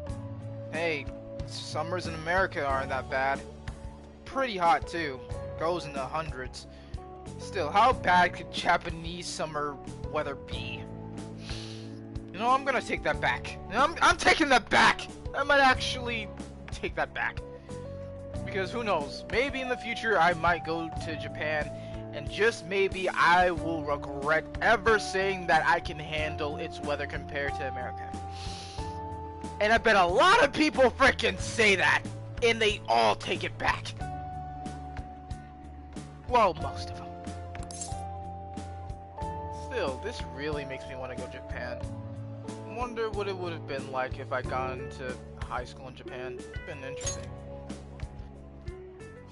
Hey, summers in America aren't that bad. Pretty hot too. Goes in the hundreds. Still, how bad could Japanese summer weather be? You know, I'm gonna take that back. I'm taking that back! I might actually take that back. Because who knows, maybe in the future I might go to Japan, and just maybe I will regret ever saying that I can handle its weather compared to America. And I bet a lot of people frickin' say that, and they all take it back. Well, most of them. Still, this really makes me want to go to Japan. Wonder what it would have been like if I gone to high school in Japan. Been interesting.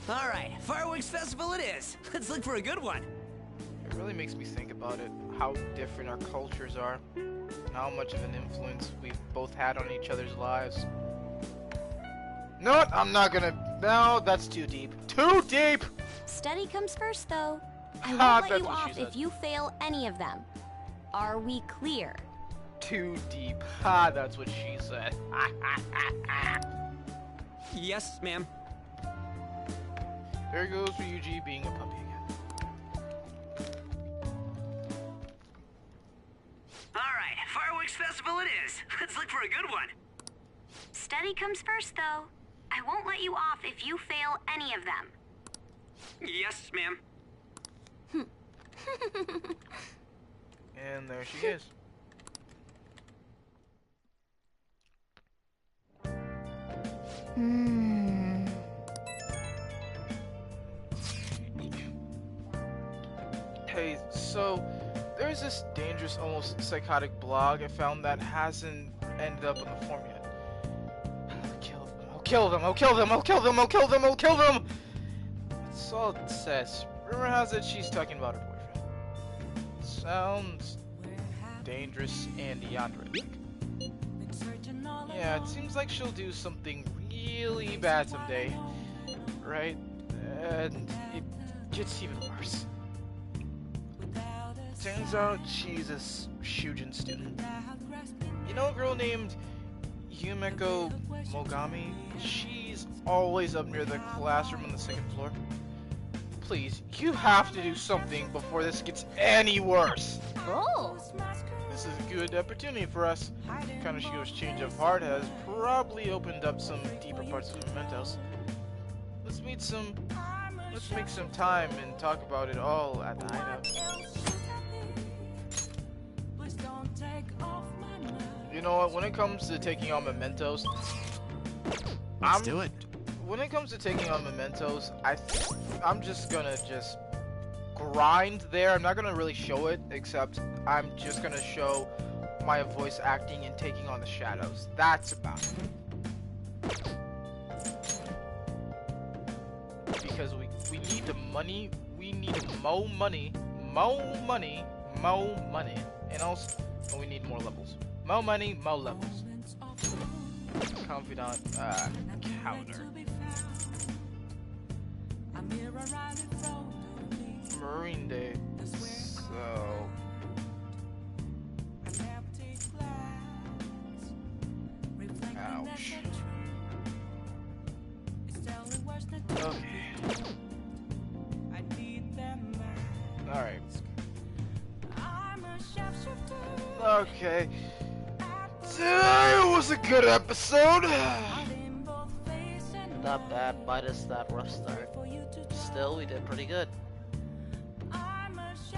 Alright, fireworks festival it is. Let's look for a good one. It really makes me think about it, how different our cultures are, and how much of an influence we've both had on each other's lives. No, what? I'm not gonna. No, that's too deep. Too deep! Study comes first, though. I won't Ah, let that's you what she off said. if you fail any of them. Are we clear? Too deep. Ha, that's what she said. Yes, ma'am. There goes Ryuji being a puppy again. Alright, fireworks festival it is. Let's look for a good one. Study comes first, though. I won't let you off if you fail any of them. Yes, ma'am. And there she is. Hey, so there's this dangerous, almost psychotic blog I found that hasn't ended up on the forum yet. I'll kill them, I'll kill them, I'll kill them, I'll kill them, I'll kill them, I'll kill them! That's all it says. Rumor has it she's talking about her boyfriend. Sounds dangerous and Yandric. Yeah, it seems like she'll do something really bad someday, right? And it gets even worse. Turns out she's a Shujin student. You know a girl named Yumeko Mogami? She's always up near the classroom on the second floor. Please, you have to do something before this gets any worse. Oh! This is a good opportunity for us. Kaneshiko's change of heart has probably opened up some deeper parts of Mementos. Let's make some time and talk about it all at the hideout. You know what, when it comes to taking on Mementos, Let's do it. When it comes to taking on Mementos, I'm just gonna grind there. I'm not gonna really show it, except I'm just gonna show my voice acting and taking on the shadows. That's about it. Because we need the money. We need more money. And also, we need more levels. More money, more levels. Confidant, counter. Marine Day. So. Ouch. Okay. Alright. Okay. Today was a good episode. Not bad, minus that rough start. Still, we did pretty good.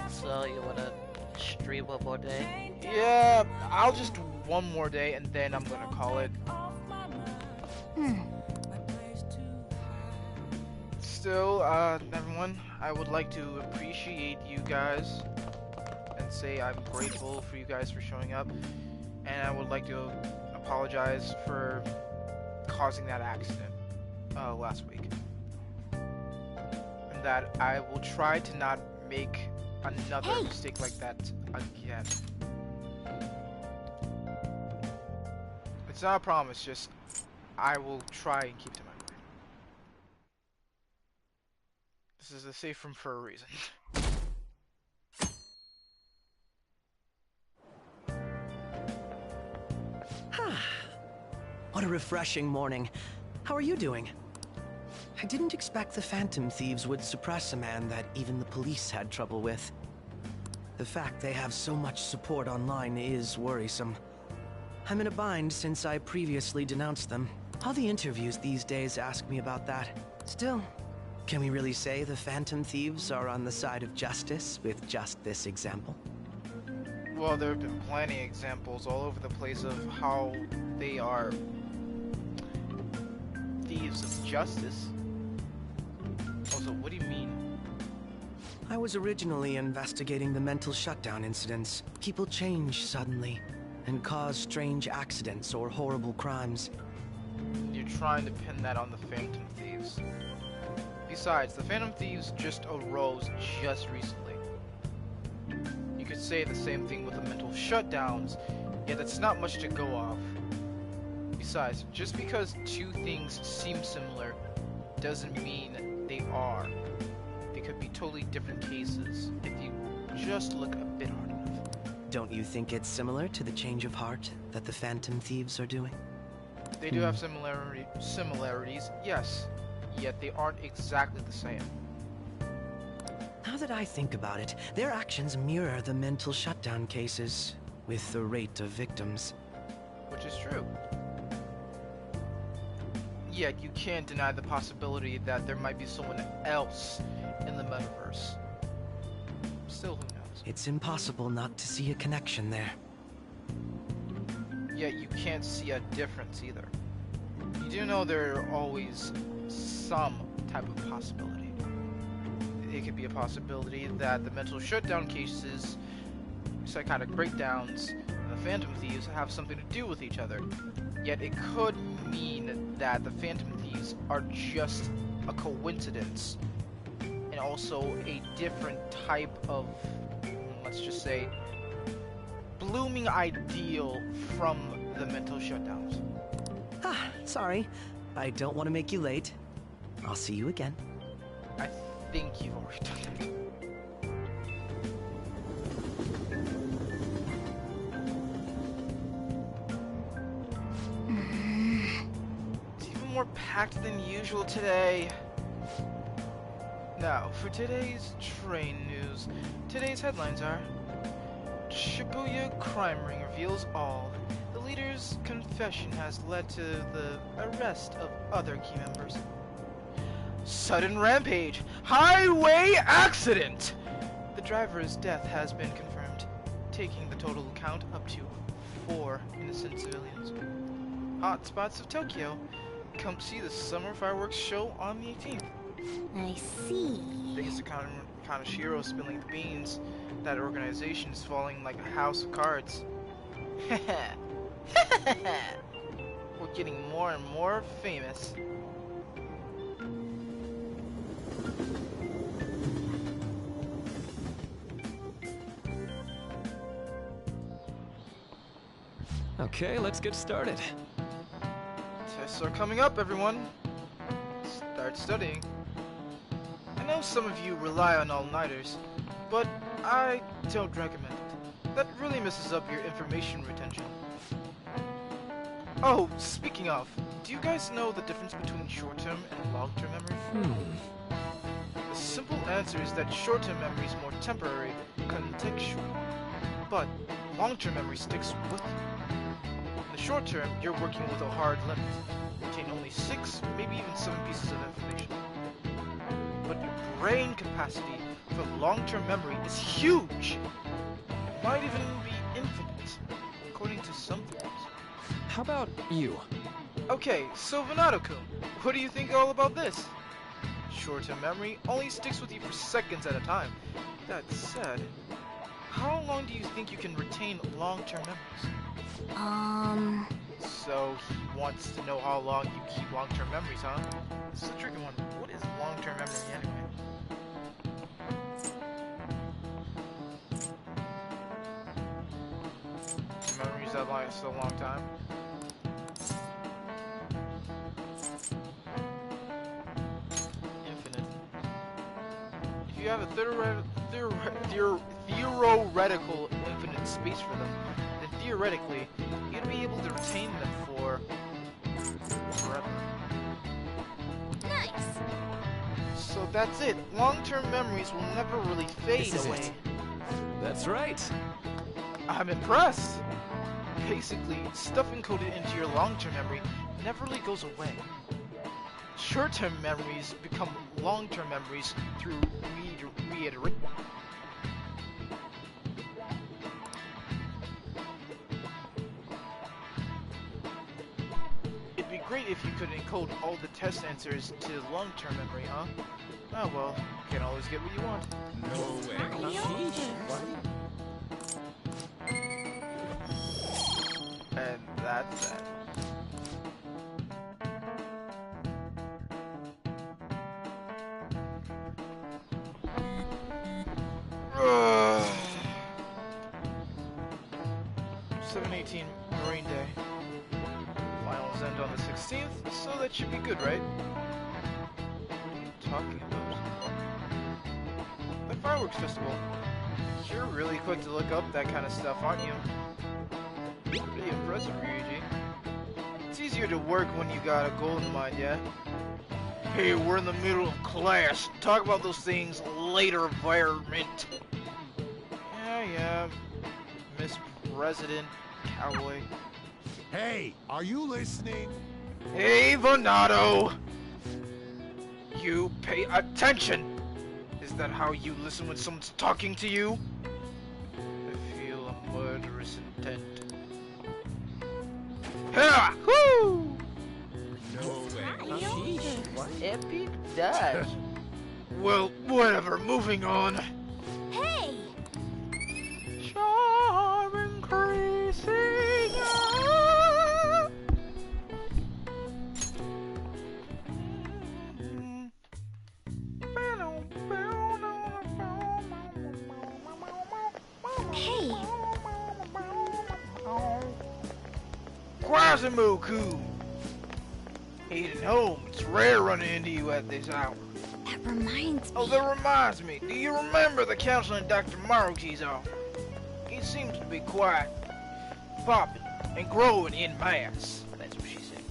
So, you wanna stream one more day? Yeah, I'll just do one more day and then I'm gonna call it. still, everyone, I would like to appreciate you guys and say I'm grateful for you guys for showing up, and I would like to apologize for causing that accident last week, and that I will try to not make another mistake like that again. It's not a promise, just I will try and keep to my word. This is a safe room for a reason. What a refreshing morning. How are you doing? I didn't expect the Phantom Thieves would suppress a man that even the police had trouble with. The fact they have so much support online is worrisome. I'm in a bind since I previously denounced them. All the interviews these days ask me about that. Still, can we really say the Phantom Thieves are on the side of justice with just this example? Well, there have been plenty of examples all over the place of how they are thieves of justice. Also, what do you mean? I was originally investigating the mental shutdown incidents. People change suddenly and cause strange accidents or horrible crimes. You're trying to pin that on the Phantom Thieves. Besides, the Phantom Thieves just arose just recently. You could say the same thing with the mental shutdowns, yet it's not much to go off. Besides, just because two things seem similar doesn't mean they are. They could be totally different cases if you just look a bit hard enough. Don't you think it's similar to the change of heart that the Phantom Thieves are doing? They do have similarities, yes, yet they aren't exactly the same. Now that I think about it, their actions mirror the mental shutdown cases, with the rate of victims. Which is true. Yet you can't deny the possibility that there might be someone else in the metaverse. Still, who knows? It's impossible not to see a connection there. Yet you can't see a difference either. You do know there are always some type of possibility. It could be a possibility that the mental shutdown cases, psychotic breakdowns, and the Phantom Thieves have something to do with each other. Yet it could mean that the Phantom Thieves are just a coincidence, and also a different type of, let's just say, blooming ideal from the mental shutdowns. Ah, sorry. I don't want to make you late. I'll see you again. I think you've already done that. It's even more packed than usual today. Now, for today's train news, today's headlines are: Shibuya crime ring reveals all. The leader's confession has led to the arrest of other key members. Sudden rampage! Highway accident! The driver's death has been confirmed, taking the total count up to 4 innocent civilians. Hot spots of Tokyo. Come see the summer fireworks show on the 18th. I see. Thanks to Kaneshiro spilling the beans, that organization is falling like a house of cards. We're getting more and more famous. Okay, let's get started. Tests are coming up, everyone. Start studying. I know some of you rely on all-nighters, but I don't recommend it. That really messes up your information retention. Oh, speaking of, do you guys know the difference between short-term and long-term memory? The simple answer is that short-term memory is more temporary, contextual, but long-term memory sticks with you. In the short term, you're working with a hard limit. Retain only 6, maybe even 7 pieces of information. But your brain capacity for long-term memory is huge! It might even be infinite, according to some theories. How about you? Okay, so Venado-kun, what do you think all about this? short-term memory only sticks with you for seconds at a time. That said, how long do you think you can retain long-term memories? So he wants to know how long you keep long-term memories, huh? This is a tricky one. What is long-term memory anyway? Memories that last a long time. Infinite. If you have a theoretical infinite space for them, then theoretically, you'd be able to retain them for forever. Nice. So that's it. Long-term memories will never really fade away. That's right. I'm impressed. Basically, stuff encoded into your long-term memory never really goes away. Short-term memories become long-term memories through reiteration. It'd be great if you could encode all the test answers to long-term memory, huh? Oh well, you can't always get what you want. No way. And that's that. Ugh. 7/18 Marine Day. Finals end on the 16th, so that should be good, right? What are you talking about? The fireworks festival. You're really quick to look up that kind of stuff, aren't you? Pretty impressive, Ryuji. It's easier to work when you got a goal in mind, yeah? Hey, we're in the middle of class. Talk about those things later, environment. Yeah, Miss President Cowboy. Hey, are you listening? Hey, Venado! You pay attention! Is that how you listen when someone's talking to you? I feel a murderous intent. Ha! Woo! No way. Epic dodge. Well, whatever, moving on. Hey! Charm increasing. Hey! Quasimoku! Heading home. It's rare running into you at this hour. That reminds me. Oh, that reminds me. Do you remember the counseling Dr. Maruki's offer? He seems to be quite popping and growing in mass. That's what she said.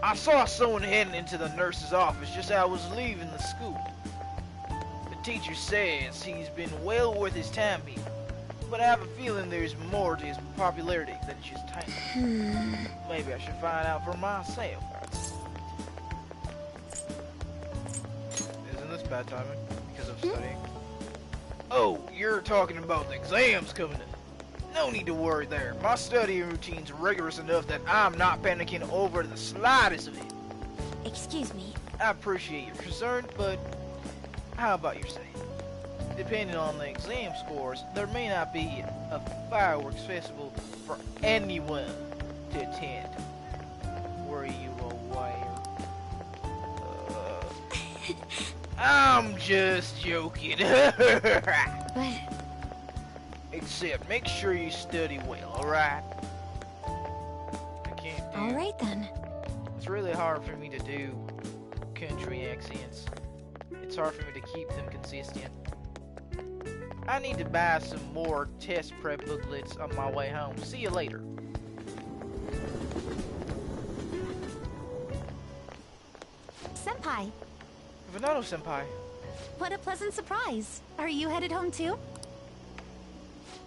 I saw someone heading into the nurse's office just as I was leaving the school. The teacher says he's been well worth his time here, but I have a feeling there's more to his popularity than just time. Maybe I should find out for myself. Isn't this bad timing because of studying? Oh, you're talking about the exams coming in. No need to worry there. My study routine's rigorous enough that I'm not panicking over the slightest of it. Excuse me. I appreciate your concern, but how about yourself? Depending on the exam scores, there may not be a fireworks festival for anyone to attend. Were you aware? I'm just joking. But... Except, make sure you study well, alright? I can't do... Alright then. It's really hard for me to do country accents. It's hard for me to keep them consistent. I need to buy some more test prep booklets on my way home. See you later. Senpai. Venado senpai. What a pleasant surprise. Are you headed home too?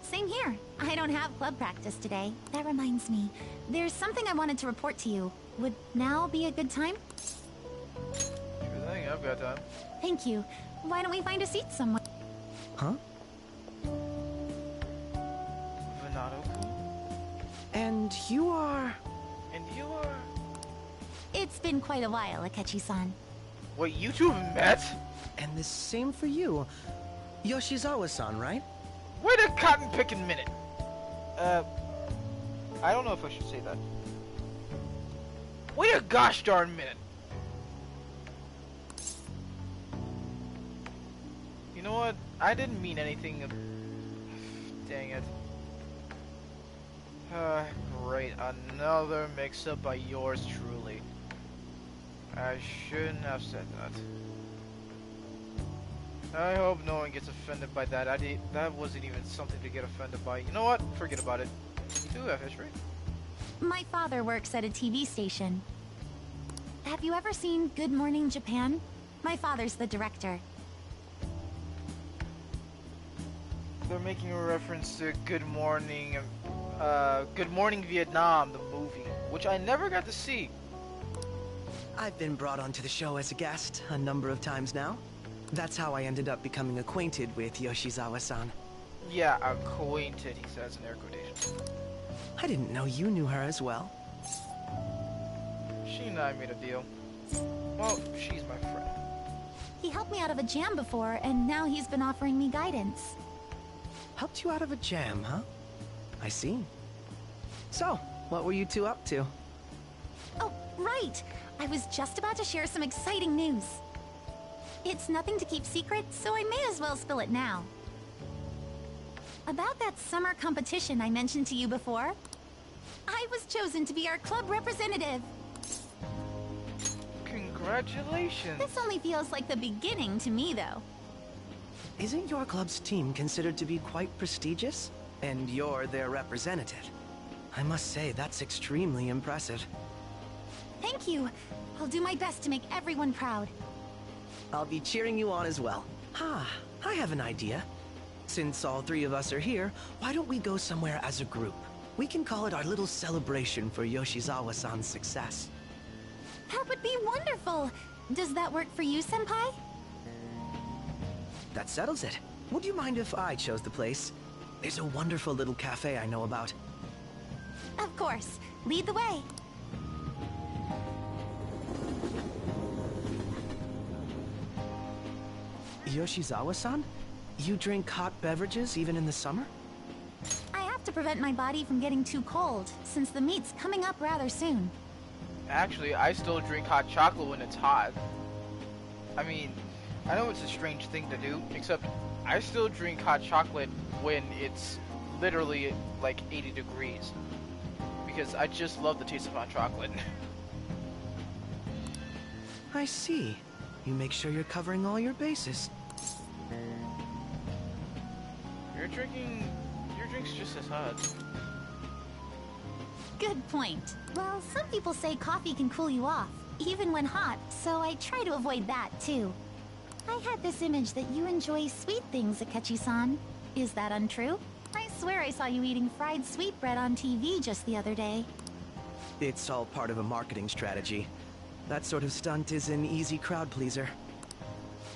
Same here. I don't have club practice today. That reminds me. There's something I wanted to report to you. Would now be a good time? Sure thing, I've got time. Thank you. Why don't we find a seat somewhere? Huh? Venado-kun? And you are... And you are... It's been quite a while, Akechi-san. Wait, you two have met? And the same for you. Yoshizawa-san, right? Wait a cotton-picking minute. I don't know if I should say that. Wait a gosh darn minute. You know what? I didn't mean anything. Dang it. Great. Another mix-up by yours truly. I shouldn't have said that. I hope no one gets offended by that. That wasn't even something to get offended by. You know what? Forget about it. You do have history. My father works at a TV station. Have you ever seen Good Morning Japan? My father's the director. They're making a reference to Good Morning Vietnam, the movie, which I never got to see. I've been brought onto the show as a guest a number of times now. That's how I ended up becoming acquainted with Yoshizawa-san. Yeah, acquainted, he says in air quotations. I didn't know you knew her as well. She and I made a deal. Well, she's my friend. He helped me out of a jam before, and now he's been offering me guidance. Helped you out of a jam, huh? I see. So, what were you two up to? Oh, right! I was just about to share some exciting news. It's nothing to keep secret, so I may as well spill it now. About that summer competition I mentioned to you before, I was chosen to be our club representative. Congratulations. This only feels like the beginning to me, though. Isn't your club's team considered to be quite prestigious? And you're their representative. I must say, that's extremely impressive. Thank you. I'll do my best to make everyone proud. I'll be cheering you on as well. I have an idea. Since all three of us are here, why don't we go somewhere as a group? We can call it our little celebration for Yoshizawa-san's success. That would be wonderful! Does that work for you, Senpai? That settles it. Would you mind if I chose the place? There's a wonderful little cafe I know about. Of course. Lead the way. Yoshizawa-san? You drink hot beverages even in the summer? I have to prevent my body from getting too cold, since the meet's coming up rather soon. Actually, I still drink hot chocolate when it's hot. I mean, I know it's a strange thing to do, except I still drink hot chocolate when it's literally like 80 degrees. Because I just love the taste of hot chocolate. I see. You make sure you're covering all your bases. Your drink's just as hot. Good point. Well, some people say coffee can cool you off, even when hot, so I try to avoid that, too. I had this image that you enjoy sweet things, Akechi-san. Is that untrue? I swear I saw you eating fried sweetbread on TV just the other day. It's all part of a marketing strategy. That sort of stunt is an easy crowd pleaser.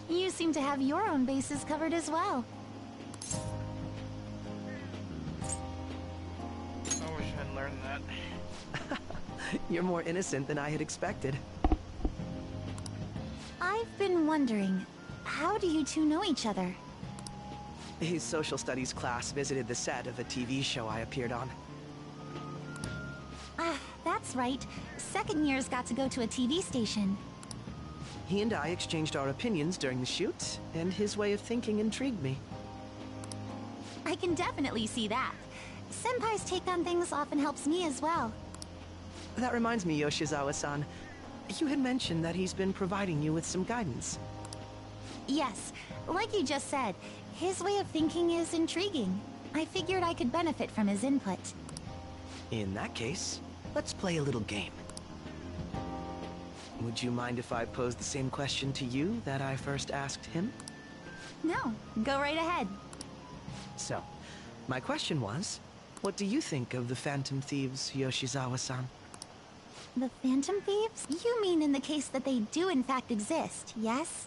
You seem to have your own bases covered as well. I wish I'd learned that. You're more innocent than I had expected. I've been wondering, how do you two know each other? His social studies class visited the set of a TV show I appeared on. Ah, that's right. Second years got to go to a TV station. He and I exchanged our opinions during the shoot, and his way of thinking intrigued me. I can definitely see that. Senpai's take on things often helps me as well. That reminds me, Yoshizawa-san. You had mentioned that he's been providing you with some guidance. Yes, like you just said, his way of thinking is intriguing. I figured I could benefit from his input. In that case, let's play a little game. Would you mind if I posed the same question to you that I first asked him? No, go right ahead. So, my question was, what do you think of the Phantom Thieves, Yoshizawa-san? The Phantom Thieves? You mean in the case that they do in fact exist, yes?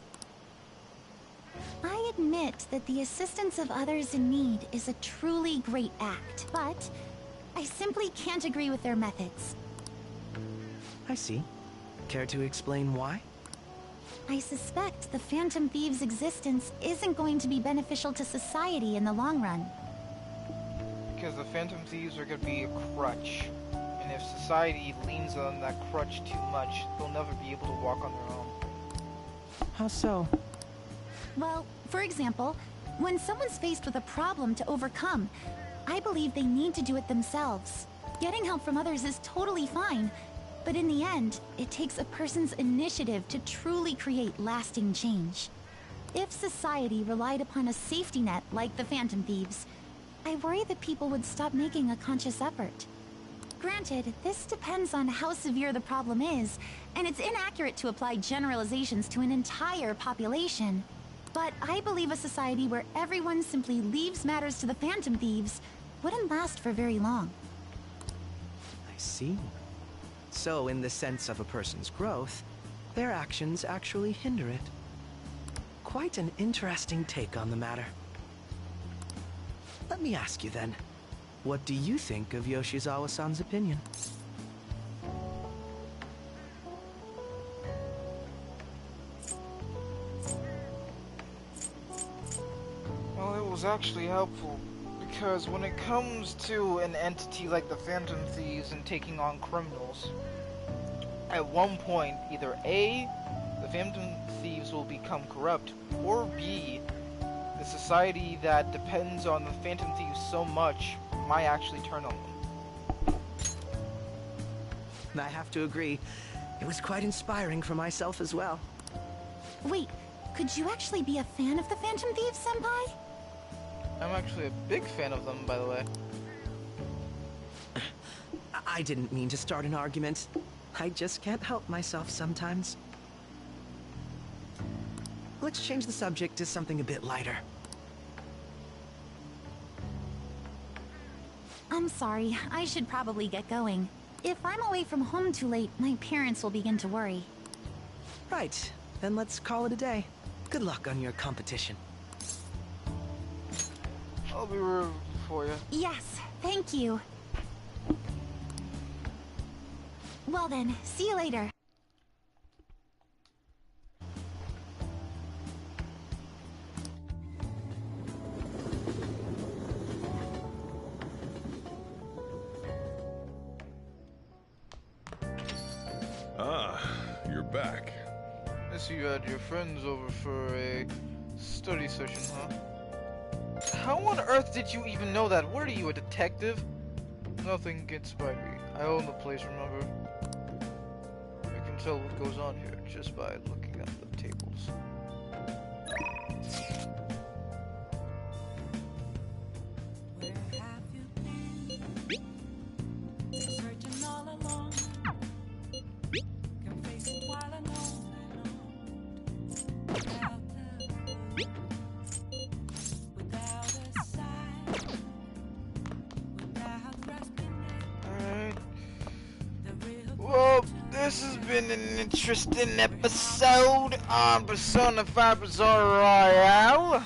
I admit that the assistance of others in need is a truly great act, but I simply can't agree with their methods. I see. Care to explain why? I suspect the Phantom Thieves' existence isn't going to be beneficial to society in the long run. Because the Phantom Thieves are going to be a crutch. And if society leans on that crutch too much, they'll never be able to walk on their own. How so? Well, for example, when someone's faced with a problem to overcome, I believe they need to do it themselves. Getting help from others is totally fine, but in the end, it takes a person's initiative to truly create lasting change. If society relied upon a safety net like the Phantom Thieves, I worry that people would stop making a conscious effort. Granted, this depends on how severe the problem is, and it's inaccurate to apply generalizations to an entire population. But I believe a society where everyone simply leaves matters to the Phantom Thieves wouldn't last for very long. I see. So, in the sense of a person's growth, their actions actually hinder it. Quite an interesting take on the matter. Let me ask you then, what do you think of Yoshizawa-san's opinion? Well, it was actually helpful, because when it comes to an entity like the Phantom Thieves and taking on criminals, at one point, either A, the Phantom Thieves will become corrupt, or B, the society that depends on the Phantom Thieves so much might actually turn on them. I have to agree, it was quite inspiring for myself as well. Wait, could you actually be a fan of the Phantom Thieves, Senpai? I'm actually a big fan of them, by the way. I didn't mean to start an argument. I just can't help myself sometimes. Let's change the subject to something a bit lighter. I'm sorry, I should probably get going. If I'm away from home too late, my parents will begin to worry. Right, then let's call it a day. Good luck on your competition. I'll be rooting for you. Yes, thank you. Well then, see you later. Ah, you're back. I see you had your friends over for a study session, huh? How on earth did you even know that? What are you, a detective? Nothing gets by me. I own the place, remember? I can tell what goes on here just by looking at the tables. Well, this has been an interesting episode on Persona 5 Bizarre Royale.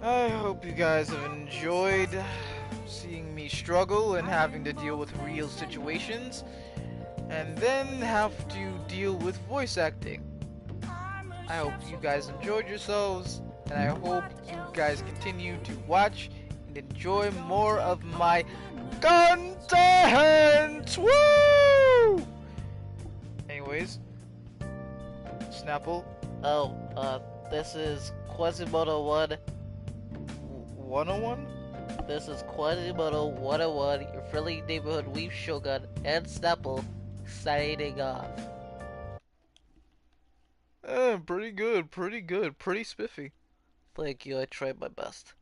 I hope you guys have enjoyed seeing me struggle and having to deal with real situations, and then have to deal with voice acting. I hope you guys enjoyed yourselves, and I hope you guys continue to watch and enjoy more of my content! Woo! Anyways, Snapple. Oh, this is Quasimodo 101? This is Quasimodo 101, your friendly neighborhood weave shogun, and Snapple, signing off. Pretty good, pretty spiffy. Thank you, I tried my best.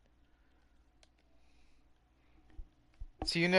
See you next